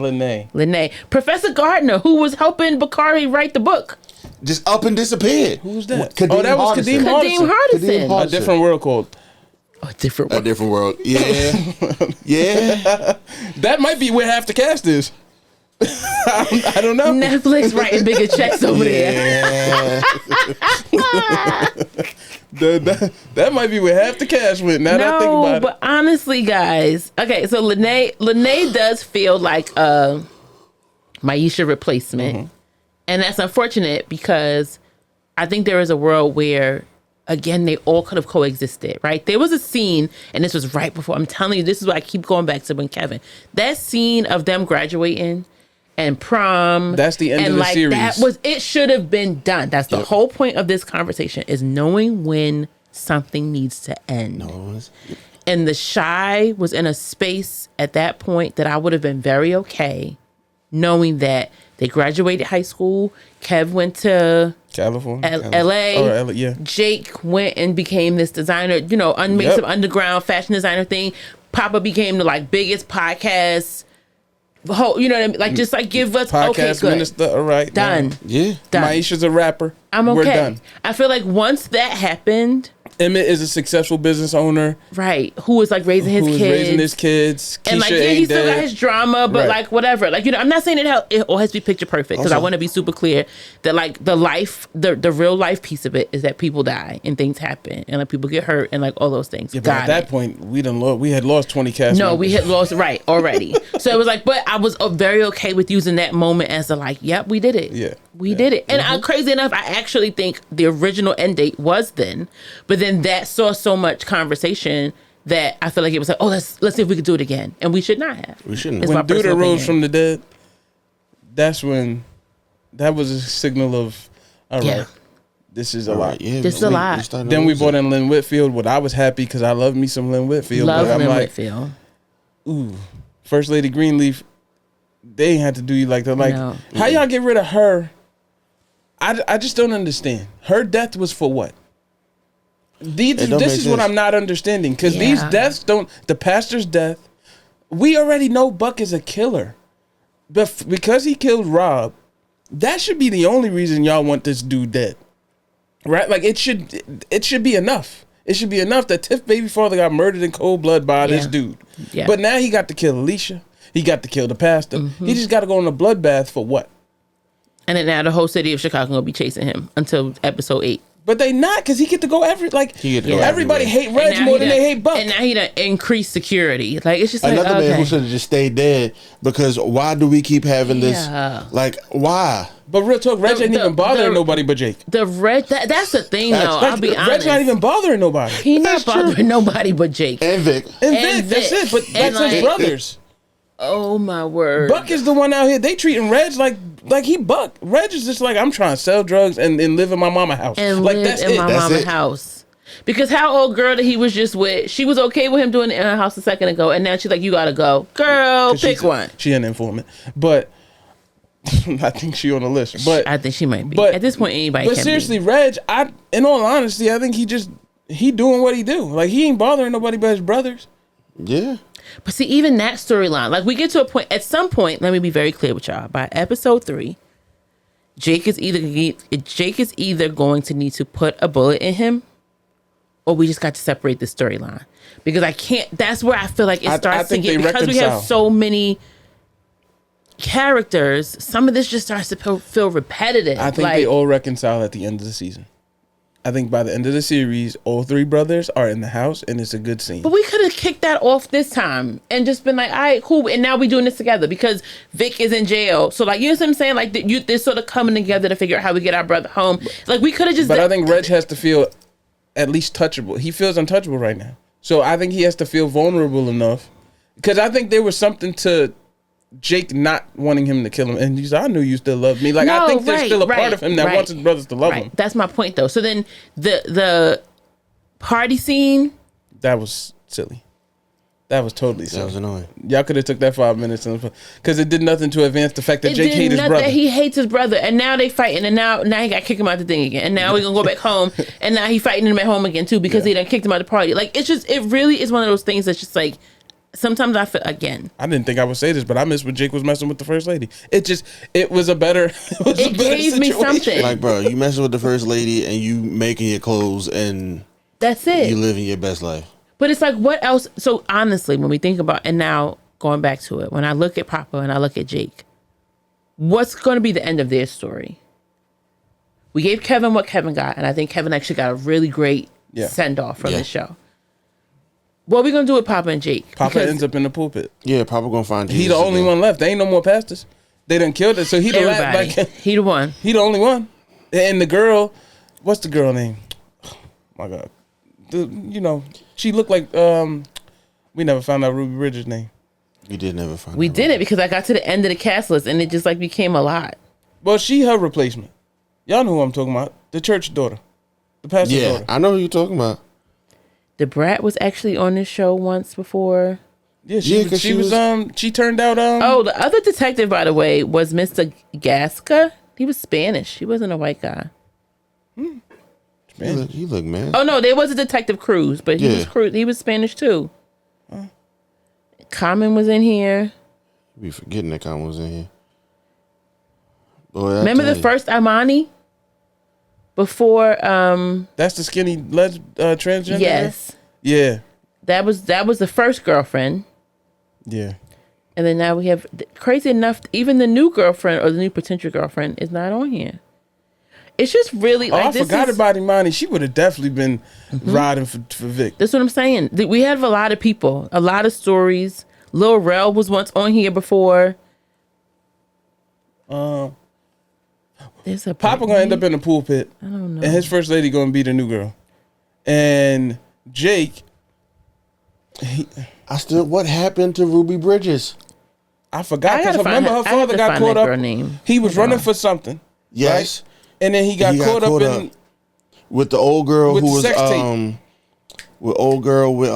Lene. Professor Gardner, who was helping Bakari write the book. just up and disappeared. Who's that? Kadeem That was Hardison. Kadeem Kadeem Hardison. Hardison. A different world code. A different A one. different world. Yeah. Yeah. That might be where half the cast is. I don't know. Netflix writing bigger checks over there. Yeah. That might be where half the cast went. Now that I think No, about but honestly, guys. Okay, so Lene does feel like a Maisha replacement. And that's unfortunate because I think there is a world where, again, they all could have coexisted, right? There was a scene, and this was right before, I'm telling you, this is why I keep going back to when Kevin, that scene of them graduating and prom. That's the end and of the like, series. It should have been done. That's the whole point of this conversation, is knowing when something needs to end. And the Shy was in a space at that point that I would have been very okay knowing that they graduated high school. Kev went to California, LA. Oh, yeah. Jake went and became this designer, made Yep. some underground fashion designer thing. Papa became the like biggest podcast. You know what I mean? Like, just like give us Podcast okay, good. minister. All right, Done. now. Yeah. Done. Maisha's a rapper. I'm okay. We're done. I feel like once that happened, Emmett is a successful business owner right, who was like raising his who is kids. raising his kids. And Keisha like, yeah, ain't he still got dead. his drama, but Right. like, whatever. Like, I'm not saying it all has to be picture perfect, because I Also- want to be super clear that like the real life piece of it is that people die and things happen and like people get hurt and like all those things. Yeah, but at that point, we had lost 20 cast No, members. we had lost right already. So it was like, but I was very okay with using that moment as a like, yep, we did it. Yeah. We did it. And crazy enough, I actually think the original end date was then, but then that saw so much conversation that I feel like it was like, oh, let's see if we could do it again. And we should not have. We shouldn't It's have. my When Duda personal rose opinion. from the dead, that's when that was a signal of, all right, Yeah. this is a All lot. right, yeah, This is a lot. started Then we losing. bought in Lynn Whitfield. What I was happy because I love me some Lynn Whitfield. Love but I'm Lynn like, Whitfield. ooh, First Lady Greenleaf, they ain't had to do you like that. Like, No. how y'all get rid of her? I just don't understand. Her death was for what? don't This make is what sense. I'm not understanding. Because Yeah. these deaths don't, the pastor's death, we already know Buck is a killer. But because he killed Rob, that should be the only reason y'all want this dude dead. Right? Like, it should be enough. It should be enough that Tiff baby father got murdered in cold blood by this dude. Yeah. But now he got to kill Alicia. He got to kill the pastor. Mm-hmm. He just got to go on a bloodbath for what? And then now the whole city of Chicago will be chasing him until episode 8. But they not, because he get to go He get to go everybody everywhere. hate Reg more than they hate Buck. And now he done increased security. Like, it's just like, Another okay. man who should have just stayed dead, because why do we keep having this? Yeah. Like, why? But real talk, Reg ain't even bothering nobody but Jake. The Reg, that's the thing, though. Like, I'll be honest. Reg's not even bothering nobody. He not bothering nobody but Jake. And Vic. And and Vic, that's Vic. it. But And that's his like- brothers. Oh, my word. Buck is the one out here. They treating Reg like he Buck. Reg is just like, I'm trying to sell drugs and live in my mama house. And like live that's in it. my That's mama's it. house. Because how old girl that he was just with, she was okay with him doing it in her house a second ago, and now she's like, you gotta go. Girl, pick She's- one. She an informant. But I think she on the list. But I think she might be. but- At this point, anybody But can seriously, be. Reg, in all honesty, I think he doing what he do. Like, he ain't bothering nobody but his brothers. Yeah. But see, even that storyline, like we get to a point, at some point, let me be very clear with y'all. By episode 3, Jake is either going to need to put a bullet in him, or we just got to separate the storyline. Because I can't, that's where I feel like it I starts to think get, they because we have reconcile. so many characters, some of this just starts to feel repetitive. I think like, they all reconcile at the end of the season. I think by the end of the series, all 3 brothers are in the house, and it's a good scene. But we could have kicked that off this time and just been like, all right, cool. And now we're doing this together because Vic is in jail. So, like, you know what I'm saying? Like, they're sort of coming together to figure out how we get our brother home. Like, we could have just... But I think Reg has to feel at least touchable. He feels untouchable right now. So I think he has to feel vulnerable enough. Because I think there was something to Jake not wanting him to kill him. And he's like, I knew you still loved me. Like, I No, think there's right, still a right, part of him that right. wants his brothers to love him. Right. That's my point, though. So then the party scene... That was silly. That was totally That silly. was annoying. Y'all could have took that 5 minutes because it did nothing to advance the fact that It Jake did hates his nothing. brother. He hates his brother, and now they fighting, and now he got to kick him out the thing again, and now we're gonna go back home, and now he fighting him at home again too because he done kicked him out the party. Like it really is one of those things that's just like sometimes I feel again. I didn't think I would say this, but I miss when Jake was messing with the first lady. It was a better. It gave me something. Like, bro, you messing with the first lady and you making your clothes and That's it. you living your best life. But it's like, what else? So honestly, when we think about, and now going back to it, when I look at Papa and I look at Jake, what's going to be the end of their story? We gave Kevin what Kevin got, and I think Kevin actually got a really great send off from the show. What are we going to do with Papa and Jake? Papa ends up in the pulpit. Yeah, Papa gonna find Jesus. He the only again. one left. There ain't no more pastors. They done killed it. So he the Everybody. last. He the one. He the only one. And the girl, what's the girl name? Oh, my God. She looked like we never found out Ruby Bridges' name. We did never find. We out. did it because I got to the end of the cast list and it just like became a lot. Well, she her replacement. Y'all know who I'm talking about. The church daughter. The pastor's Yeah, daughter. I know who you're talking about. The Brat was actually on this show once before. Yeah, Yeah, 'cause she was she turned out Oh, the other detective, by the way, was Mr. Gasca. He was Spanish. He wasn't a white guy. He look, man. Oh no, there was a Detective Cruz, but he was Spanish too. Common was in here. You be forgetting that Common was in here. Boy, I Remember tell the you. first Armani? Before That's the skinny transgender? yes. Yeah. That was the first girlfriend. Yeah. And then now we have crazy enough, even the new girlfriend or the new potential girlfriend is not on here. It's just really like I forgot about Imani. She would have definitely been riding for Vic. That's what I'm saying. We have a lot of people, a lot of stories. Lil Rel was once on here before. There's a Papa gonna end up in the pulpit. I don't know. And his first lady gonna be the new girl. And Jake, what happened to Ruby Bridges? I forgot I because gotta find remember her- her I have father to got find caught that up. girl name. He was Hold running on. for something. Yes. Right? And then he got caught up in with the old girl with who the was sex tape. with old girl with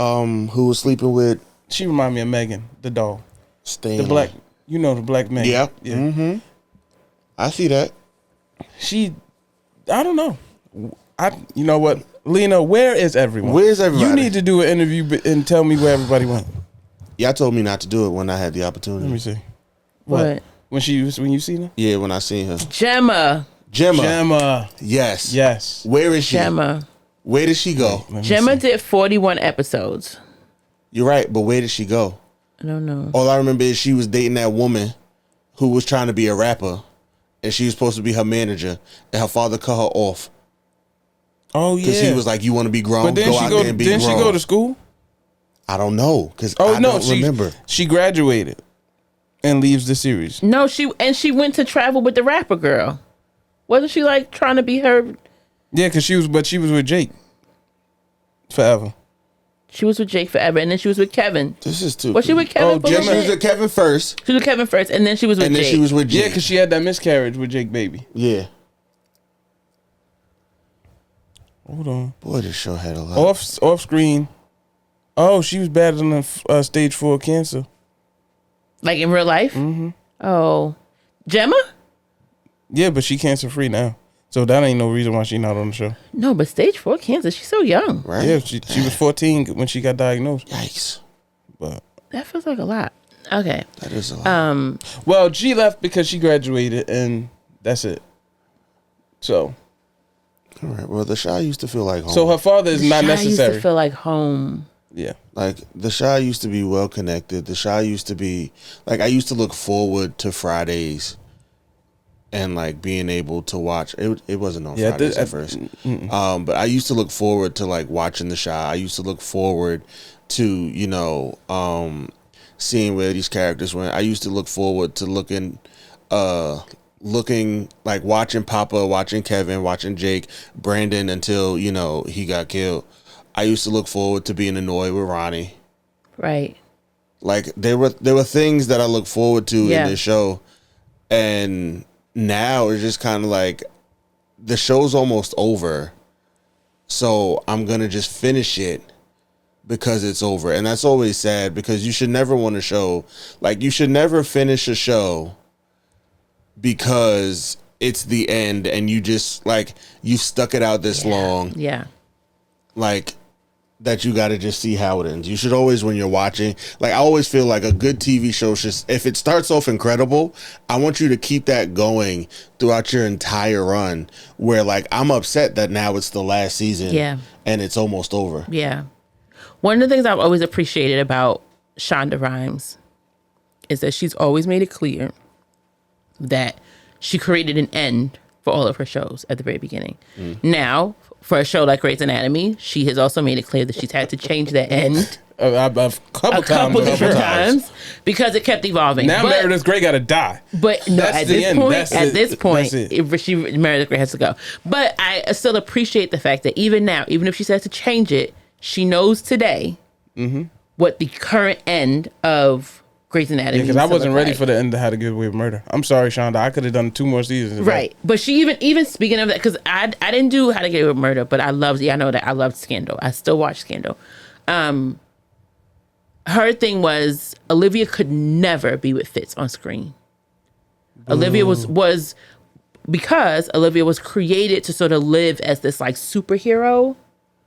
who was sleeping with She reminded me of Megan, the doll. Stain. The black, the black Megan. Yeah. Yeah. Mm-hmm. I see that. I don't know. You know what? Lena, where is everyone? Where's everybody? You need to do an interview and tell me where everybody went. Y'all told me not to do it when I had the opportunity. Let me see. What? When you seen her? Yeah, when I seen her. Gemma. Gemma. Yes. Yes. Where is she? Gemma. Where did she go? Let me Gemma see. did 41 episodes. You're right, but where did she go? I don't know. All I remember is she was dating that woman who was trying to be a rapper, and she was supposed to be her manager, and her father cut her off Oh yeah. because he was like, "You want to be grown? But then Go out there and be didn't grown." she go to school? I don't know because Oh I no, don't remember. She graduated and leaves the series. No, she went to travel with the rapper girl. Wasn't she like trying to be her? Yeah, because she was with Jake forever. She was with Jake forever, and then she was with Kevin. This is too. Was she with Kevin? Oh, for a Gemma little She was bit? with Kevin first, She was with Kevin first, and then she was with and then Jake. she was with Yeah, Jake. because she had that miscarriage with Jake baby. Yeah. Hold on. Boy, this show had a lot. Off screen. Oh, she was battling stage 4 cancer. Like in real life? Mm-hmm. Oh. Gemma? Yeah, but she cancer free now. So that ain't no reason why she not on the show. No, but stage 4 cancer. She's so young. Right? Yeah, she was 14 when she got diagnosed. Yikes. But That feels like a lot. Okay. That is a lot. well, she left because she graduated, and that's it. So All right. Well, the Shy used to feel like home. so her father is not Shy used necessary. to feel like home. Yeah. Like the Shy used to be well connected. The Shy used to be like I used to look forward to Fridays and like being able to watch it. It wasn't on Fridays at first, but I used to look forward to like watching the Shy. I used to look forward to seeing where these characters went. I used to look forward to looking like watching Papa, watching Kevin, watching Jake, Brandon until he got killed. I used to look forward to being annoyed with Ronnie. Right. Like there were things that I look forward to in this show, and now it's just kind of like the show's almost over, so I'm gonna just finish it because it's over. And that's always sad, because you should never want a show, like, you should never finish a show because it's the end and you just, like, you've stuck it out this long. Yeah. Like, that you got to just see how it ends. You should always, when you're watching, like, I always feel like a good TV show should, if it starts off incredible, I want you to keep that going throughout your entire run, where, like, I'm upset that now it's the last season and it's almost over. Yeah. One of the things I've always appreciated about Shonda Rhimes is that she's always made it clear that she created an end for all of her shows at the very beginning. Now, for a show like Grey's Anatomy, she has also made it clear that she's had to change the end a couple different times because it kept evolving. Now Meredith Grey got to die. But no, at this point, Meredith Grey has to go. But I still appreciate the fact that even now, even if she says to change it, she knows today what the current end of Grey's Anatomy. Because I wasn't ready for the end of How to Get Away with Murder. I'm sorry, Shonda. I could have done 2 more seasons. Right. But she even speaking of that, because I didn't do How to Get Away with Murder, but I know that I loved Scandal. I still watch Scandal. Her thing was Olivia could never be with Fitz on screen. Olivia was because Olivia was created to sort of live as this like superhero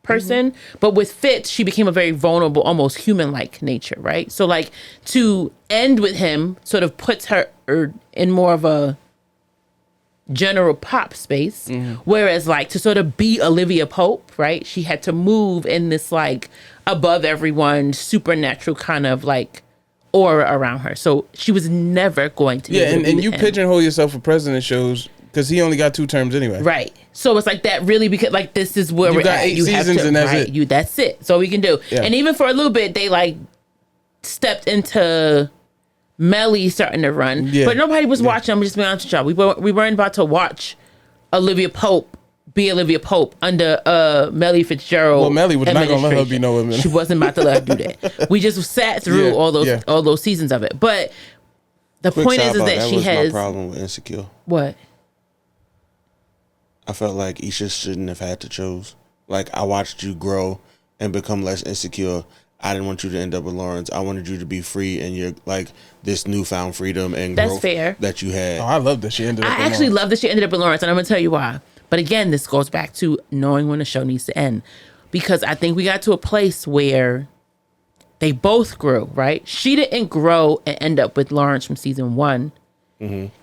person, but with Fitz she became a very vulnerable, almost human-like nature, right? So like to end with him sort of puts her in more of a general pop space, whereas like to sort of be Olivia Pope, right, she had to move in this like above everyone supernatural kind of like aura around her, so she was never going to be and you pigeonhole yourself for president shows because he only got 2 terms anyway, right? So it's like that really, because like this is where you we're got at. 8 You seasons have to, and that's right, it. That's it. So we can do. And even for a little bit, they like stepped into Melly starting to run, but nobody was watching. I'm just being honest with y'all. We weren't about to watch Olivia Pope be Olivia Pope under Melly Fitzgerald. Well, Melly was not gonna let her be no woman. She wasn't about to let her do that. We just sat through all those seasons of it. But the point is that she has my problem with Insecure. What? I felt like Isha shouldn't have had to choose. Like, I watched you grow and become less insecure. I didn't want you to end up with Lawrence. I wanted you to be free and you're like this newfound freedom and growth that you had. Oh, I love that she ended up with Lawrence. I actually love that she ended up with Lawrence, and I'm gonna tell you why. But again, this goes back to knowing when the show needs to end. Because I think we got to a place where they both grew, right? She didn't grow and end up with Lawrence from season 1.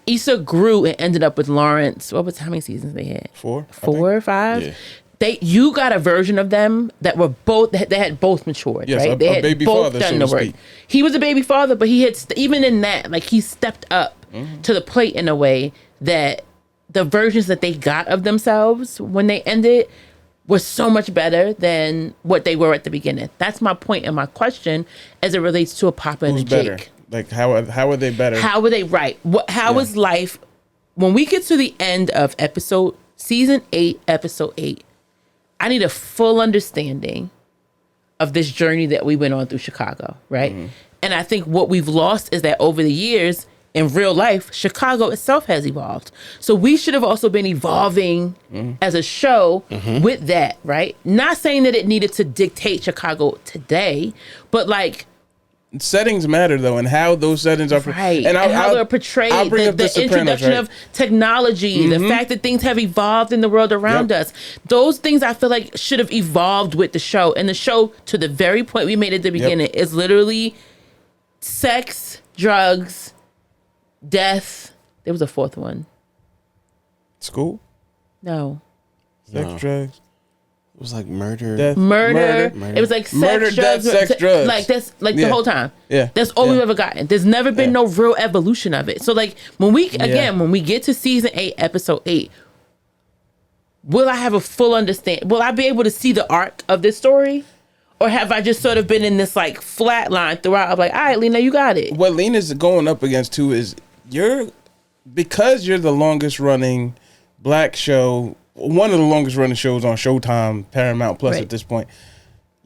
Issa grew and ended up with Lawrence. How many seasons they had? 4 or 5. Yeah. You got a version of them that were both, they had both matured, yes, right? They had baby both father, done so the work. speak. He was a baby father, but he had even in that, like he stepped up to the plate in a way that the versions that they got of themselves when they ended were so much better than what they were at the beginning. That's my point and my question as it relates to a Papa and a Jake. Better? Like how are they better? How were they right? How is life when we get to the end of season 8, episode 8? I need a full understanding of this journey that we went on through Chicago, right? And I think what we've lost is that over the years in real life, Chicago itself has evolved. So we should have also been evolving as a show with that, right? Not saying that it needed to dictate Chicago today, but like settings matter though, and how those settings are right, and how they're portrayed. The introduction of technology, the fact that things have evolved in the world around us. Those things I feel like should have evolved with the show. And the show, to the very point we made at the beginning, is literally sex, drugs, death. There was a 4th one. School? No. Sex, drugs. It was like murder. Death. Murder. It was like sex, drugs. Sex, drugs. Like that's like the whole time. Yeah. That's all we've ever gotten. There's never been no real evolution of it. So like when we get to season 8, episode 8, will I have a full understanding? Will I be able to see the arc of this story? Or have I just sort of been in this like flat line throughout? I'm like, all right, Lena, you got it. What Lena's going up against too is because you're the longest running black show, one of the longest running shows on Showtime, Paramount Plus at this point.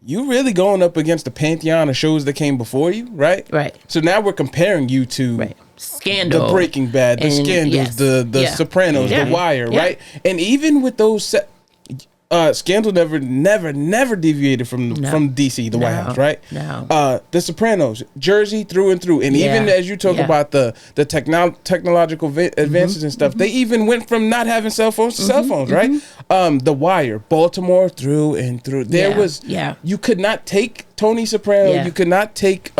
You really going up against the pantheon of shows that came before you, right? Right. So now we're comparing you to Scandal, the Breaking Bad, the Scandals, the Sopranos, The Wire, right? And even with those, Scandal never deviated from DC, the White House, right? No. The Sopranos, Jersey through and through, and even as you talk about the technological advances and stuff, they even went from not having cell phones to cell phones, right? The Wire, Baltimore through and through. There was you could not take Tony Soprano, you could not take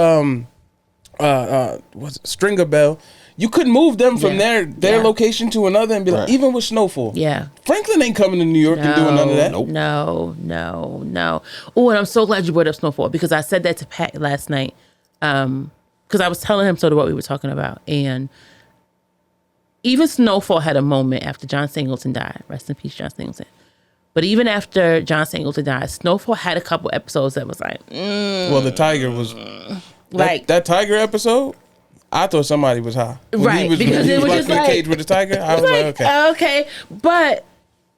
Stringer Bell. You couldn't move them from their location to another and be like, even with Snowfall. Yeah. Franklin ain't coming to New York and doing none of that. No. Oh, and I'm so glad you brought up Snowfall because I said that to Pat last night. Because I was telling him sort of what we were talking about. And even Snowfall had a moment after John Singleton died. Rest in peace, John Singleton. But even after John Singleton died, Snowfall had a couple episodes that was like, Well, the Tiger was... That Tiger episode... I thought somebody was high. When because it was just in the like... cage with the tiger, I was like, okay. Okay. But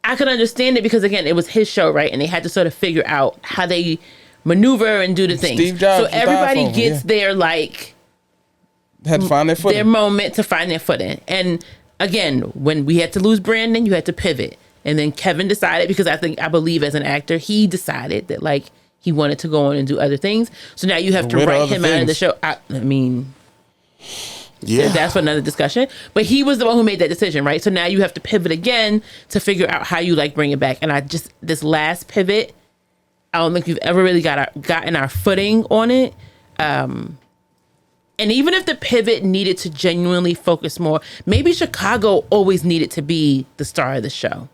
I could understand it because, again, it was his show, right? And they had to sort of figure out how they maneuver and do the things. Steve Jobs so everybody gets their, like... Had to find their footing. Their moment to find their footing. And, again, when we had to lose Brandon, you had to pivot. And then Kevin decided, because I believe as an actor, he decided that, like, he wanted to go on and do other things. So now you have to write him out of the show. I mean... Yeah, that's for another discussion. But he was the one who made that decision, right? So now you have to pivot again to figure out how you like bring it back. And this last pivot, I don't think we've ever really gotten our footing on it. And even if the pivot needed to genuinely focus more, maybe Chicago always needed to be the star of the show.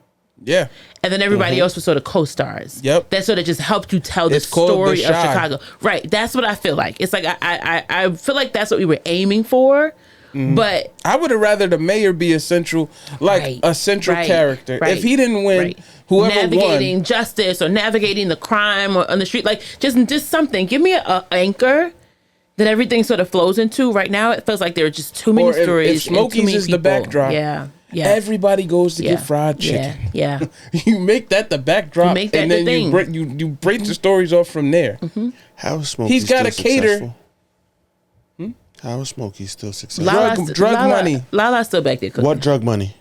Yeah. And then everybody else was sort of co-stars. Yep. That sort of just helped you tell the story of Chicago. Right. That's what I feel like. It's like I feel like that's what we were aiming for. But I would have rather the mayor be a central character. Right, if he didn't win, whoever navigating won, justice or navigating the crime or on the street, like just something. Give me an anchor that everything sort of flows into. Right now, it feels like there are just too many stories. If Smokey's is the backdrop, everybody goes to get fried chicken. Yeah. You make that the backdrop, make that and then the you break the stories off from there. How is Smokey? He's got to cater. Successful? How is Smokey still successful? Drug money. Lala's still back there cooking. What drug money?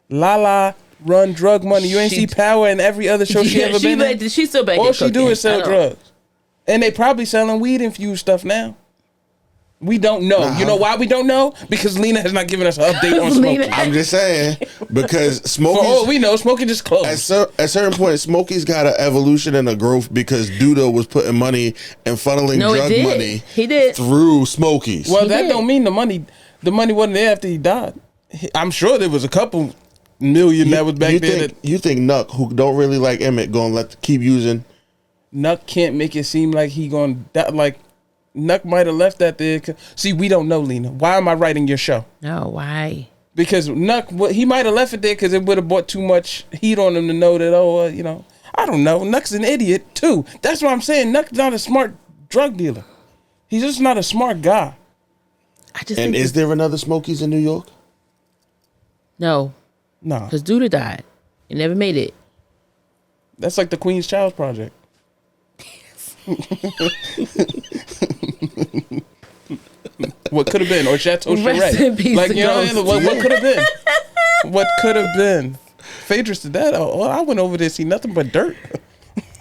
Lala run drug money. You ain't see Power in every other show she ever been in? She's still back there All she do cooking. is sell drugs. And they probably selling weed infused stuff now. We don't know. You know why we don't know? Because Lena has not given us an update on Smokey. I'm just saying, because Smokey. For all we know, Smokey just closed. At a certain point, Smokey's got an evolution and a growth because Duda was putting money and funneling drug money through Smokey's. Well, that don't mean the money wasn't there after he died. I'm sure there was a couple million that was back there. You think Nuck, who don't really like Emmett, gonna keep using? Nuck can't make it seem like he gonna like. Nuck might have left that there. See, we don't know, Lena. Why am I writing your show? No, why? Because Nuck, he might have left it there because it would have brought too much heat on him to know that, I don't know. Nuck's an idiot, too. That's what I'm saying. Nuck's not a smart drug dealer. He's just not a smart guy. And is there another Smokey's in New York? No. Because Duda died. He never made it. That's like the Queen's Child's Project. What could have been, or Chateau Charette. Like, what could have been? What could have been? Phaedrus did that. I went over there to see nothing but dirt.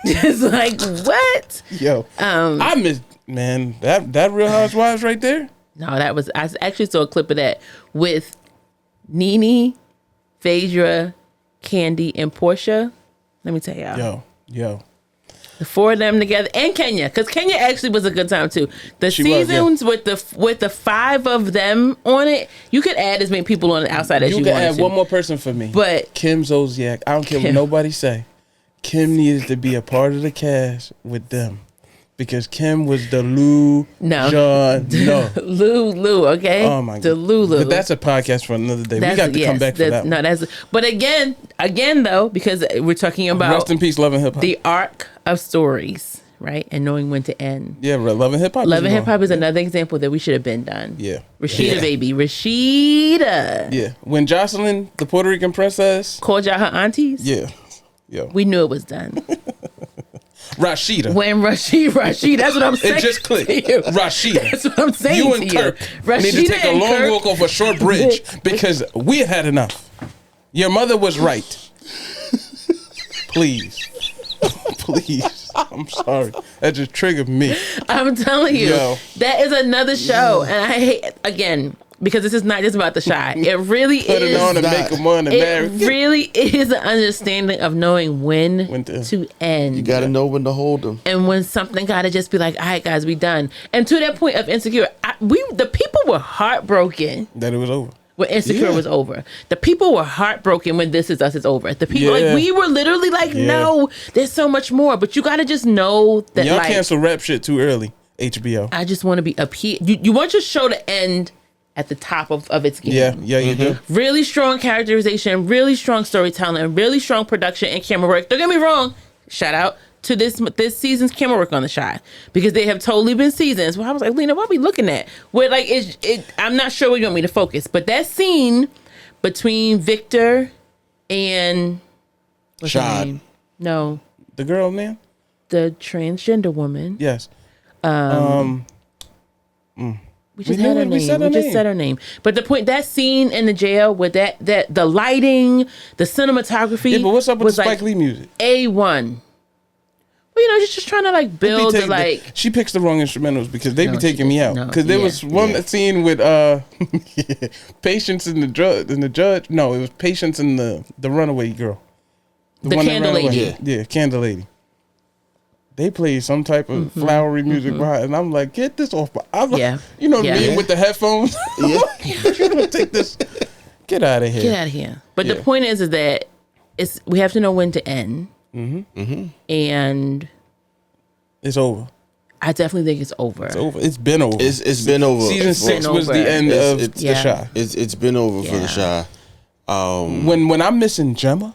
It's like, what? Yo, I miss, man, that Real Housewives right there. No, I actually saw a clip of that with Nene, Phaedra, Candy, and Portia. Let me tell y'all. Yo. The four of them together, and Kenya, because Kenya actually was a good time too. The seasons with the five of them on it, you could add as many people on the outside as you wanted. You could add one more person for me. But Kim Zolciak, I don't care what nobody say. Kim needs to be a part of the cast with them. Because Kim was the Lou. Lulu, okay? Oh my God. The Lulu. But that's a podcast for another day. We got to come back for that. No, but again though, because we're talking about Rest in Peace, Love and Hip Hop. The arc of stories, right? And knowing when to end. Yeah, Love and Hip Hop. Love and Hip Hop is another example that we should have been done. Yeah. Rashida, baby. Rashida. Yeah. When Jocelyn, the Puerto Rican princess, called y'all her aunties. Yeah. We knew it was done. Rashida. When Rashida, that's what I'm saying. It just clicked. Rashida. That's what I'm saying. You and Kirk need to take a long walk off a short bridge because we had enough. Your mother was right. Please. Please. I'm sorry. That just triggered me. I'm telling you, Yo. that is another show, and I hate again because this is not just about the shy. It really Put it on is. and make them on and It marry. really is an understanding of knowing when to end. You got to know when to hold them. And when something gotta just be like, all right, guys, we done. And to that point of Insecure, the people were heartbroken That it was over. when Insecure was over. The people were heartbroken when This Is Us is over. The people, like, we were literally like, no, there's so much more. But you gotta just know that, Y'all like, cancel rap shit too early. HBO. I just want to be up here. You want your show to end at the top of its game. Yeah, you do. Really strong characterization, really strong storytelling, really strong production and camera work. Don't get me wrong. Shout out to this season's camera work on The Shy, because they have totally been seasons. Well, I was like, Lena, what are we looking at? Where like I'm not sure where you want me to focus, but that scene between Victor and what's her Shad. name? No, The girl, man? the transgender woman. Yes. We just knew had her it. We name. said her We just name. said her name. But the point, that scene in the jail with that the lighting, the cinematography. Yeah, but what's up with was the Spike like Lee music? A1. Well, just trying to like build the, like. She picks the wrong instrumentals because they No, be she taking me out. doesn't. No, Because there yeah. was one scene with Patience and the judge. No, it was Patience and the runaway girl. The one that Candle ran away. Lady. Yeah, Candle Lady. They played some type of flowery music behind, and I'm like, get this off. I'm like, Yeah. you know Yeah. me with the headphones. Yeah. You don't take this. Get out of here. Get out of here. But the Yeah. point is that we have to know when to end. And It's over. I definitely think it's over. It's over. It's been over. It's been over. Season It's 6 been was over. the end of It's- The Shy. It's been over for Yeah. The Shy. When I'm missing Gemma,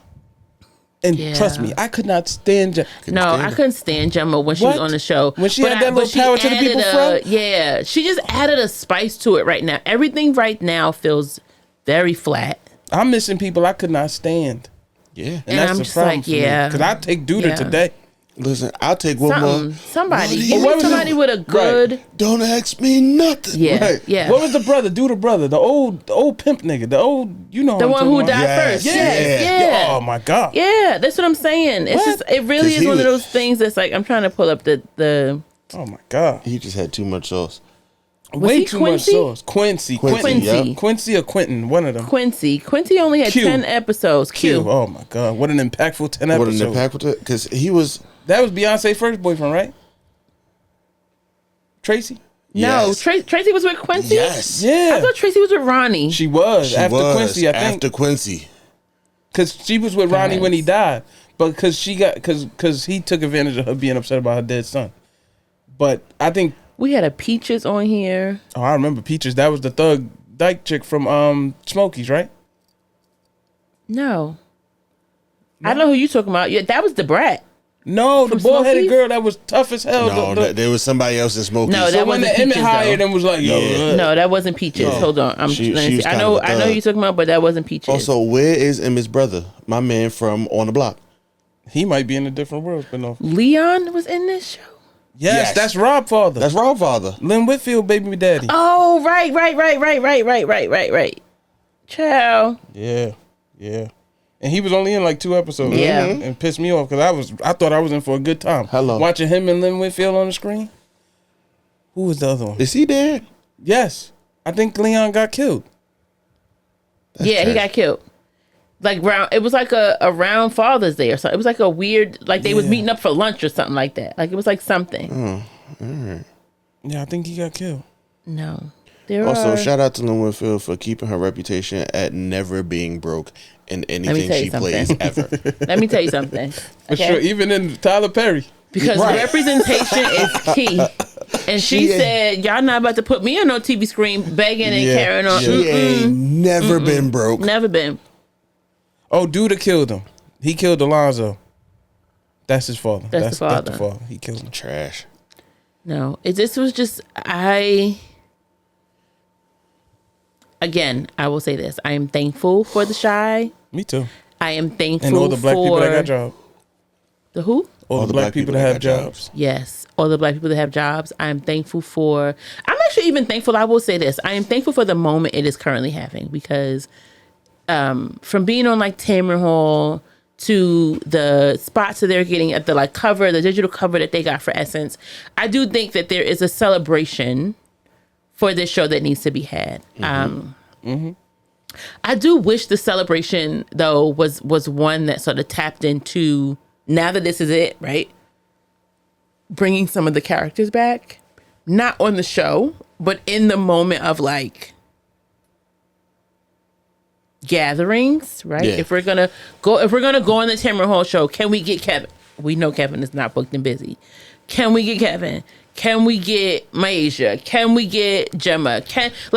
and Yeah. trust me, I could not stand Gemma. No, I couldn't stand Gemma when she was What? on the show. When she But had that but little she power to the added people a- front? Yeah, she just added a spice to it right now. Everything right now feels very flat. I'm missing people I could not stand. Yeah. And that's I'm the just problem like, for me. yeah. Because I take Duda Yeah. today. Listen, I'll take one more. Somebody. What Give is me it? somebody with a good. Don't ask me nothing. Yeah. Right. Yeah. What was the brother? Duda brother. The old pimp nigga. The old, you know The what one I'm who talking died about. first. Yes. Yes. Yeah. Yeah. Oh my God. Yeah, that's what I'm saying. It's What? just, it really 'Cause is he one of was- those things that's like, I'm trying to pull up the Oh my God. He just had too much sauce. Way he too Quincy? much sauce. Quincy. Quincy. Yep. Quincy or Quentin. One of them. Quincy. Quincy only had Q. 10 episodes. Q. Oh my God. What an impactful 10 What an episodes. impact with it. Because he was. That was Beyonce's first boyfriend, right? Tracy? No, Yes. Tracy was with Quincy? Yes. Yeah. I thought Tracy was with Ronnie. She was. She after was. Quincy, I think. After Quincy. Because she was with Ronnie when he Guys. died. But because she got, because he took advantage of her being upset about her dead son. But I think, We had a Peaches on here. oh, I remember Peaches. That was the thug dyke chick from Smokies, right? No. I don't know who you talking about. Yeah, that was the brat. No, the From bald headed Smokies? girl that was tough as hell. No, there was somebody else in Smokies. No, so that when wasn't the Emmett Peaches, hired though. him was like, yo, Yeah. No, that wasn't Peaches. No. Hold on. She let me was see. I kind know of a who thug. you're talking about, but that wasn't Peaches. Also, where is Emmett's brother? My man from On the Block. he might be in a different world. But no. Leon was in this show. Yes, that's Rob father. That's Rob father. Lynn Whitfield, baby daddy. Oh, right. Ciao. Yeah. And he was only in like 2 episodes. Yeah. And pissed me off because I thought I was in for a good time. Hello. Watching him and Lynn Whitfield on the screen. Who was the other one? Is he there? Yes. I think Leon got killed. Yeah, he got killed. Like it was like around Father's Day or something. It was like a weird, like they was Yeah. meeting up for lunch or something like that. Like it was like something. Yeah, I think he got killed. No. There Also, are. shout out to Lynn Whitfield for keeping her reputation at never being broke in anything tell you she plays something. ever. Let me tell you something. For Okay? sure. Even in Tyler Perry. Because Right. representation is key. And she She ain't- said, y'all not about to put me on no TV screen begging and Yeah, carrying on. She ain't never been broke. Never been. Oh, Duda killed him. He killed Alonzo. That's his father. That's the father. That's the father. He killed him. Trash. No. This was just, again, I will say this. I am thankful for the Shy. Me too. I am thankful And all the black people that for got jobs. the who? All the black people that have jobs. Yes, all the black people that have jobs. I'm thankful for. I'm actually even thankful. I will say this. I am thankful for the moment it is currently having because, from being on like Tamron Hall to the spots that they're getting at the like cover, the digital cover that they got for Essence, I do think that there is a celebration for this show that needs to be had. I do wish the celebration though was one that sort of tapped into, now that this is it, right? Bringing some of the characters back, not on the show, but in the moment of like gatherings, right? Yeah. If we're gonna go on the Tamron Hall show, can we get Kevin? We know Kevin is not booked and busy. Can we get Kevin? Can we get Maisha? Can we get Gemma?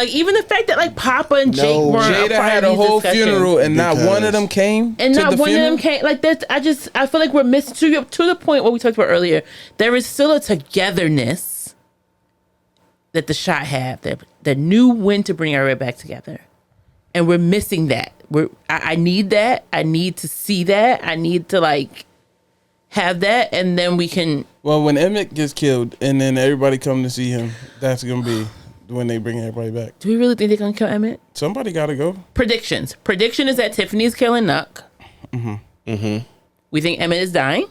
Even the fact that like Papa and Jake weren't Jada a part had of a these whole discussions. funeral and not one of them came. And to not the one funeral? of them came. Like that, I feel like we're missing to the point what we talked about earlier. There is still a togetherness that the shot have that knew when to bring everybody back together, and we're missing that. I need that. I need to see that. I need to like have that, and then we can. Well, when Emmett gets killed and then everybody come to see him, that's gonna be when they bring everybody back. Do we really think they're gonna kill Emmett? Somebody gotta go. Predictions. Prediction is that Tiffany's killing Nuck. We think Emmett is dying.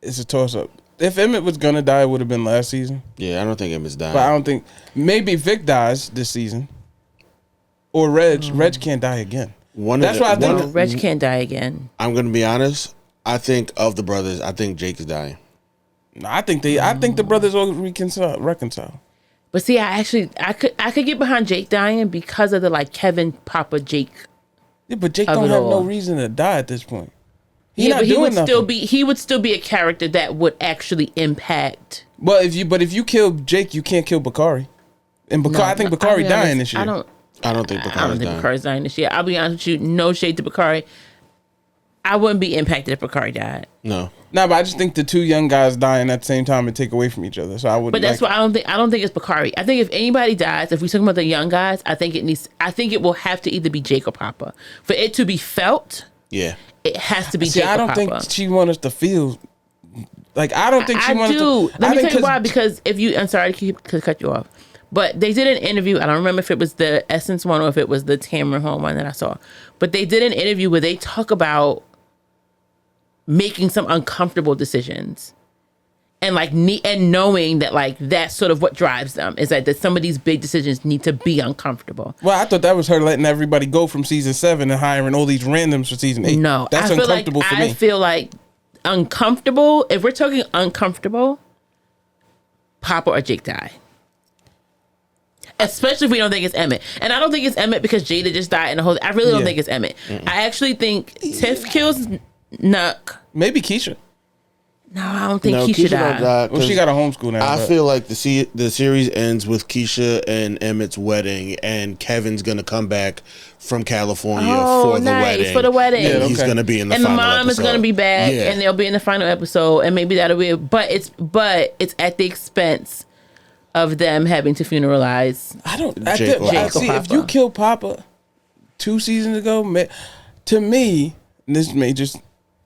It's a toss up. If Emmett was gonna die, it would have been last season. Yeah, I don't think Emmett's dying. But I don't think maybe Vic dies this season. Or Reg. Reg can't die again. That's why I think No, Reg can't die again. I'm gonna be honest. I think of the brothers, I think Jake is dying. I think the brothers will reconcile. But see, I could get behind Jake dying because of the like Kevin, Papa, Jake. Yeah, but Jake Of don't it have all. no reason to die at this point. But he would nothing. still be a character that would actually impact. Well, if you kill Jake, you can't kill Bakari. And I think Bakari dying this year. I don't think I don't Bakari's think dying. Bakari's dying this year. I'll be honest with you. No shade to Bakari. I wouldn't be impacted if Bakari died. No. No, but I just think the two young guys dying at the same time and take away from each other. So I would. But that's why I don't think it's Bakari. I think if anybody dies, if we're talking about the young guys, I think it will have to either be Jake or Papa. For it to be felt, Yeah. it has to be See, Jake I or don't Papa. think she wants us to feel. Like I don't think she I wants do. to. Let me tell you why. Because I'm sorry to cut you off, but they did an interview. I don't remember if it was the Essence one or if it was the Tamron Hall one that I saw. But they did an interview where they talk about making some uncomfortable decisions, and and knowing that like that's sort of what drives them is that some of these big decisions need to be uncomfortable. Well, I thought that was her letting everybody go from season 7 and hiring all these randoms for season 8. No, that's uncomfortable for me. I feel like uncomfortable. If we're talking uncomfortable, Papa or Jake die. Especially if we don't think it's Emmett. And I don't think it's Emmett because Jada just died and the whole. I really don't think it's Emmett. I actually think Tiff kills Nuck. Maybe Keisha. No, I don't think No, Keisha Keisha don't died. die. Well, she got a homeschool now. I but- feel like the series ends with Keisha and Emmett's wedding, and Kevin's gonna come back from California for the wedding. For the wedding. Yeah, He's okay. gonna be in the And the final mom is episode. going to be back, Yeah. and they'll be in the final episode, and maybe that'll be. But it's at the expense of them having to funeralize. I don't. Jake or Papa. See, if you kill Papa 2 seasons ago, to me, this may just.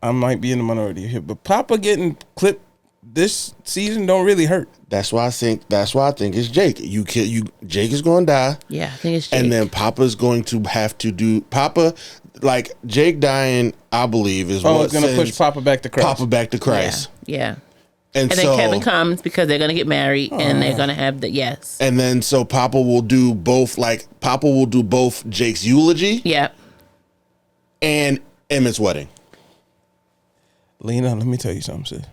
I might be in the minority here, but Papa getting clipped this season don't really hurt. That's why I think it's Jake. Jake is going to die. Yeah, I think it's Jake. And then Papa's going to have to do Papa, like Jake dying. I believe is Oh, what it's gonna sends push Papa back to Christ. Papa back to yeah, Christ. yeah. And And so then Kevin comes because they're going to get married, and they're going to have the yes. and then so Papa will do both. Like Papa will do both Jake's eulogy Yeah. and Emmett's wedding. Lena, let me tell you something, sis.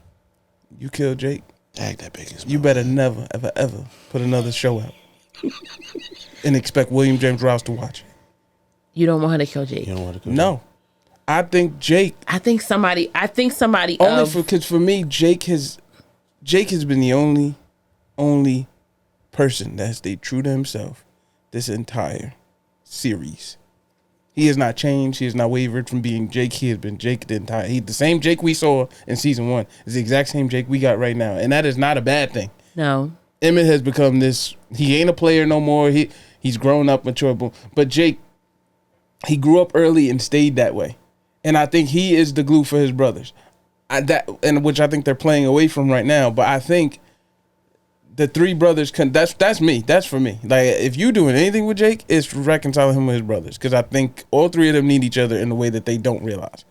You kill Jake, Tag that big. you better never, ever, ever put another show out and expect William James Rouse to watch it. You don't want her to kill Jake. You don't want to go. No, I think Jake. I think somebody Only because for me, Jake has been the only person that stayed true to himself this entire series. He has not changed. He has not wavered from being Jake. He has been Jake the entire. The same Jake we saw in season 1 is the exact same Jake we got right now, and that is not a bad thing. No. Emmett has become this. He ain't a player no more. He's grown up, mature. But Jake, he grew up early and stayed that way, and I think he is the glue for his brothers. Which I think they're playing away from right now. But I think the three brothers that's me. That's for me. Like if you doing anything with Jake, it's reconciling him with his brothers because I think all three of them need each other in a way that they don't realize.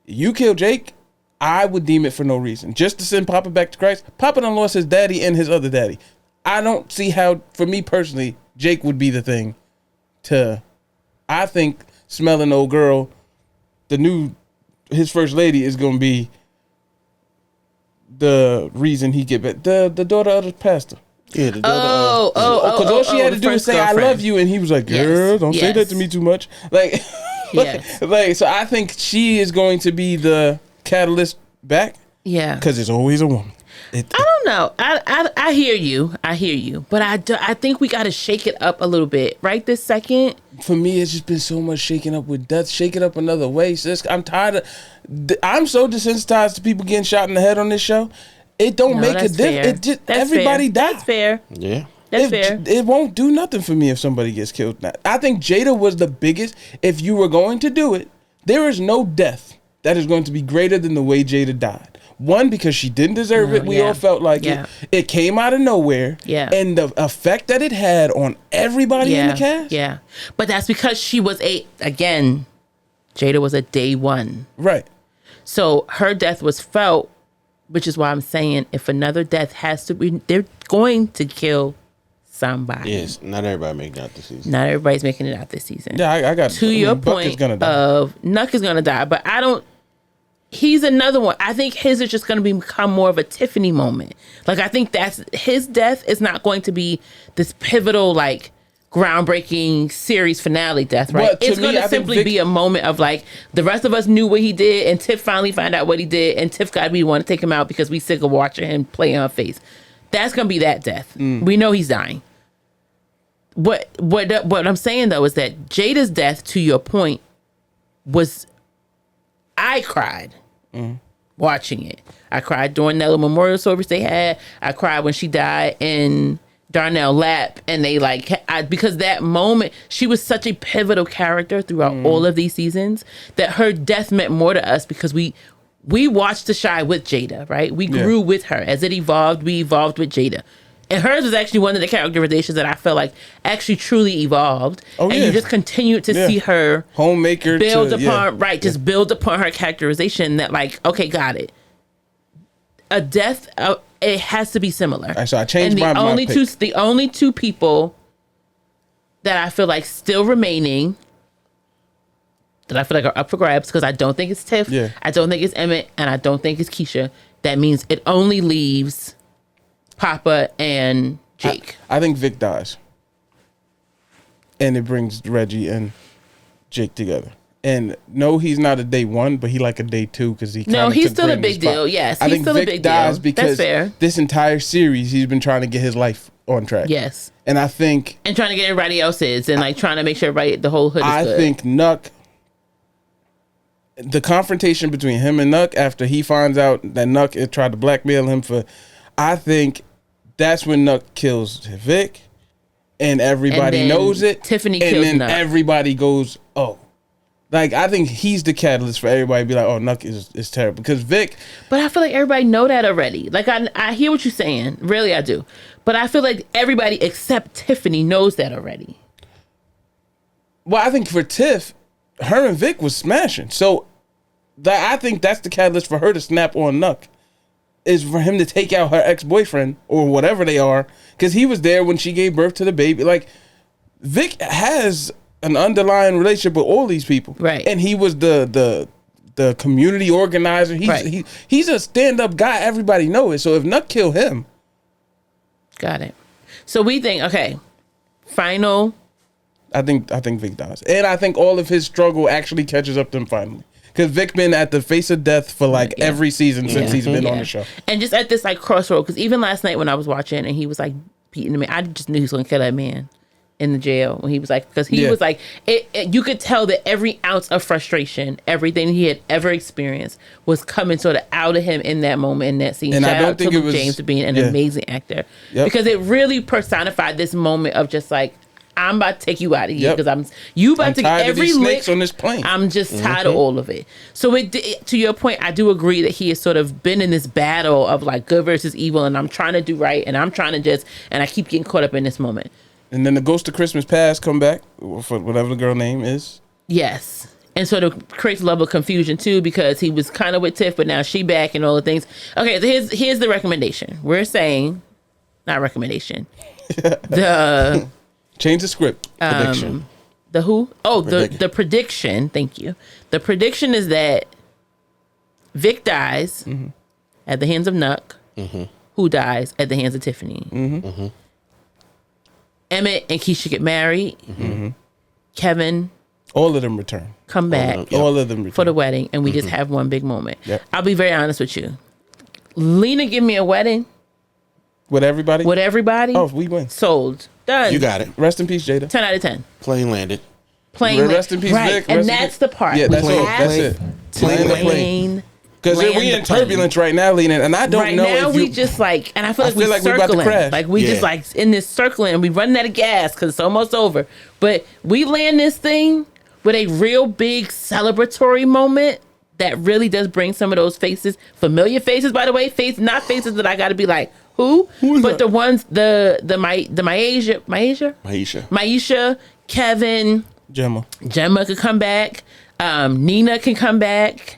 You kill Jake, I would deem it for no reason. Just to send Papa back to Christ. Papa done lost his daddy and his other daddy. I don't see how, for me personally, Jake would be the thing to, I think smelling old girl, his first lady is going to be the reason he get back. The daughter of the pastor. Yeah, the daughter because all she had to do was say, girlfriend. I love you. And he was like, girl, don't say that to me too much. Like, Yes. like, so I think she is going to be the catalyst back. Yeah. Because it's always a woman. I don't know. I hear you. But I think we got to shake it up a little bit right this second. For me, it's just been so much shaking up with death. Shake it up another way, sis. I'm tired of... I'm so desensitized to people getting shot in the head on this show. It don't make a difference. It just everybody dies. That's fair. Yeah. That's fair. It won't do nothing for me if somebody gets killed. Now, I think Jada was the biggest. If you were going to do it, there is no death that is going to be greater than the way Jada died. One, because she didn't deserve it. We all felt like it. It came out of nowhere. Yeah. And the effect that it had on everybody in the cast. Yeah. But that's because she was Jada was a day one. Right. So her death was felt, which is why I'm saying if another death has to be, they're going to kill somebody. Yes, not everybody making it out this season. Not everybody's making it out this season. Yeah, I got to your Buck point is gonna die. of Nuck is gonna die, but he's another one. I think his is just gonna become more of a Tiffany moment. Like I think that's his death is not going to be this pivotal, like groundbreaking series finale death, right? But to It's me, gonna simply be a moment of like the rest of us knew what he did, and Tiff finally found out what he did, and Tiff got to be the one to take him out because we sick of watching him play in her face. That's gonna be that death. We know he's dying. What I'm saying though is that Jada's death, to your point, was I cried watching it. I cried during that memorial service they had. I cried when she died in Darnell lap, and they because that moment she was such a pivotal character throughout all of these seasons that her death meant more to us because we watched the Shy with Jada, right? We grew with her as it evolved. We evolved with Jada. And hers was actually one of the characterizations that I felt like actually truly evolved. And you just continued to see her homemaker build upon, just build upon her characterization that like, okay, got it. A death, it has to be similar. So I changed my pick. The only two people that I feel like still remaining that I feel like are up for grabs because I don't think it's Tiff, I don't think it's Emmett, and I don't think it's Keisha. That means it only leaves Papa and Jake. I think Vic dies. And it brings Reggie and Jake together. And no, he's not a day one, but he like a day two because he's still a big deal. Yes, I think still Vic a big dies deal. because That's fair. This entire series he's been trying to get his life on track. Yes, and I think and trying to get everybody else's and like trying to make sure the whole hood is good. I think Nuck. The confrontation between him and Nuck after he finds out that Nuck had tried to blackmail him I think that's when Nuck kills Vic, and everybody knows it. Tiffany kills Nuck. And then everybody goes, oh. Like, I think he's the catalyst for everybody to be like, oh, Nuck is terrible. Because Vic... But I feel like everybody know that already. Like, I hear what you're saying. Really, I do. But I feel like everybody except Tiffany knows that already. Well, I think for Tiff, her and Vic was smashing. So, I think that's the catalyst for her to snap on Nuck. Is for him to take out her ex-boyfriend or whatever they are. Because he was there when she gave birth to the baby. Like, Vic has an underlying relationship with all these people. Right. And he was the community organizer. He's a stand-up guy. Everybody knows it. So if Nuck kill him. Got it. So we think, okay, final. I think Vic dies. And I think all of his struggle actually catches up to him finally. Because Vic been at the face of death for like every season since he's been on the show. And just at this like crossroad, because even last night when I was watching and he was like beating the man, I just knew he was going to kill that man in the jail when he was like, because he was like, you could tell that every ounce of frustration, everything he had ever experienced was coming sort of out of him in that moment, in that scene. And Shout I don't out think to it was James for being an amazing actor. Yep. Because it really personified this moment of just like, I'm about to take you out of here Yep. because you about to get tired of every these lick snakes on this plane. I'm just tired of all of it. So to your point, I do agree that he has sort of been in this battle of like good versus evil, and I'm trying to do right, and I'm trying to and I keep getting caught up in this moment. And then the Ghost of Christmas Past come back for whatever the girl name is. Yes. And sort of creates a level of confusion too, because he was kind of with Tiff, but now she back and all the things. Okay, so here's the recommendation. We're saying, not recommendation. The Change the script. Prediction. the who? Oh, the prediction. Thank you. The prediction is that Vic dies at the hands of Nuck, who dies at the hands of Tiffany. Emmett and Keisha get married. Kevin. All of them return. Come back All of them return. for the wedding, and we just have one big moment. Yep. I'll be very honest with you. Lena, give me a wedding With everybody? with everybody. Oh, we win. Sold. Done. You got it. Rest in peace, Jada. 10 out of 10. Plane landed. Plane. Rest in peace, right. Vic. And Rest in that's peace. the part. Yeah, that's We all. have That's it. to Land the plane. Because we land in the plane. turbulence right now, Lena, and I don't Right know now if you... we just like, and I feel I like feel we like we're about to circling, crash. like we just Yeah. like in this circling, and we running out of gas because it's almost over. But we land this thing with a real big celebratory moment that really does bring some of those faces, familiar faces, by the way, not faces that I got to be like who is but that? the ones the Maisha, Kevin, Gemma could come back, Nina can come back.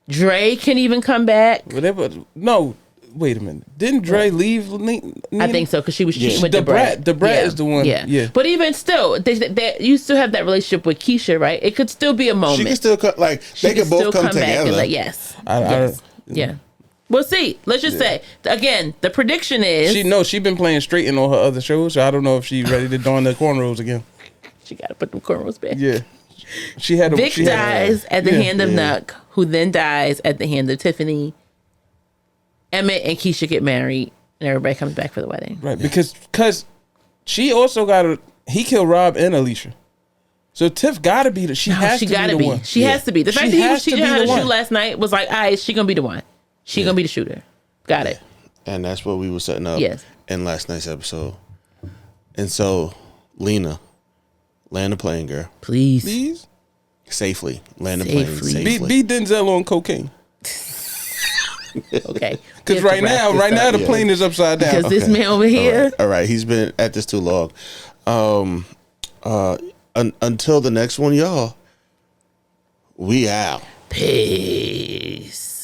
Dre can even come back. Whatever. No, wait a minute. Didn't Dre leave Nina? I think so because she was cheating with The the brat. The brat is the one. Yeah. But even still, you still have that relationship with Keisha, right? It could still be a moment. She can still they could both come together. And yes. I Yeah. We'll see. Let's just say again, the prediction is she been playing straight in all her other shows, so I don't know if she's ready to don the cornrows again. she got to put them cornrows back. Yeah. She had Vic dies at the hand of Yeah. Nuck, who then dies at the hand of Tiffany. Emmett and Keisha get married, and everybody comes back for the wedding. Right, because she also he killed Rob and Alicia. So Tiff gotta be she has to be the one. She has to be. The fact that he was cheating on her the shoe one. last night was like, all right, she gonna be the one. She gonna be the shooter. Got it. And that's what we were setting up Yes. in last night's episode. And so, Lena, land the plane, girl. Please. Please Safely. Land the plane Safely. safely. be Denzel on cocaine. Okay. Because right now the plane is upside down. Because this man over here. All right. He's been at this too long. Until the next one, y'all, we out. Peace.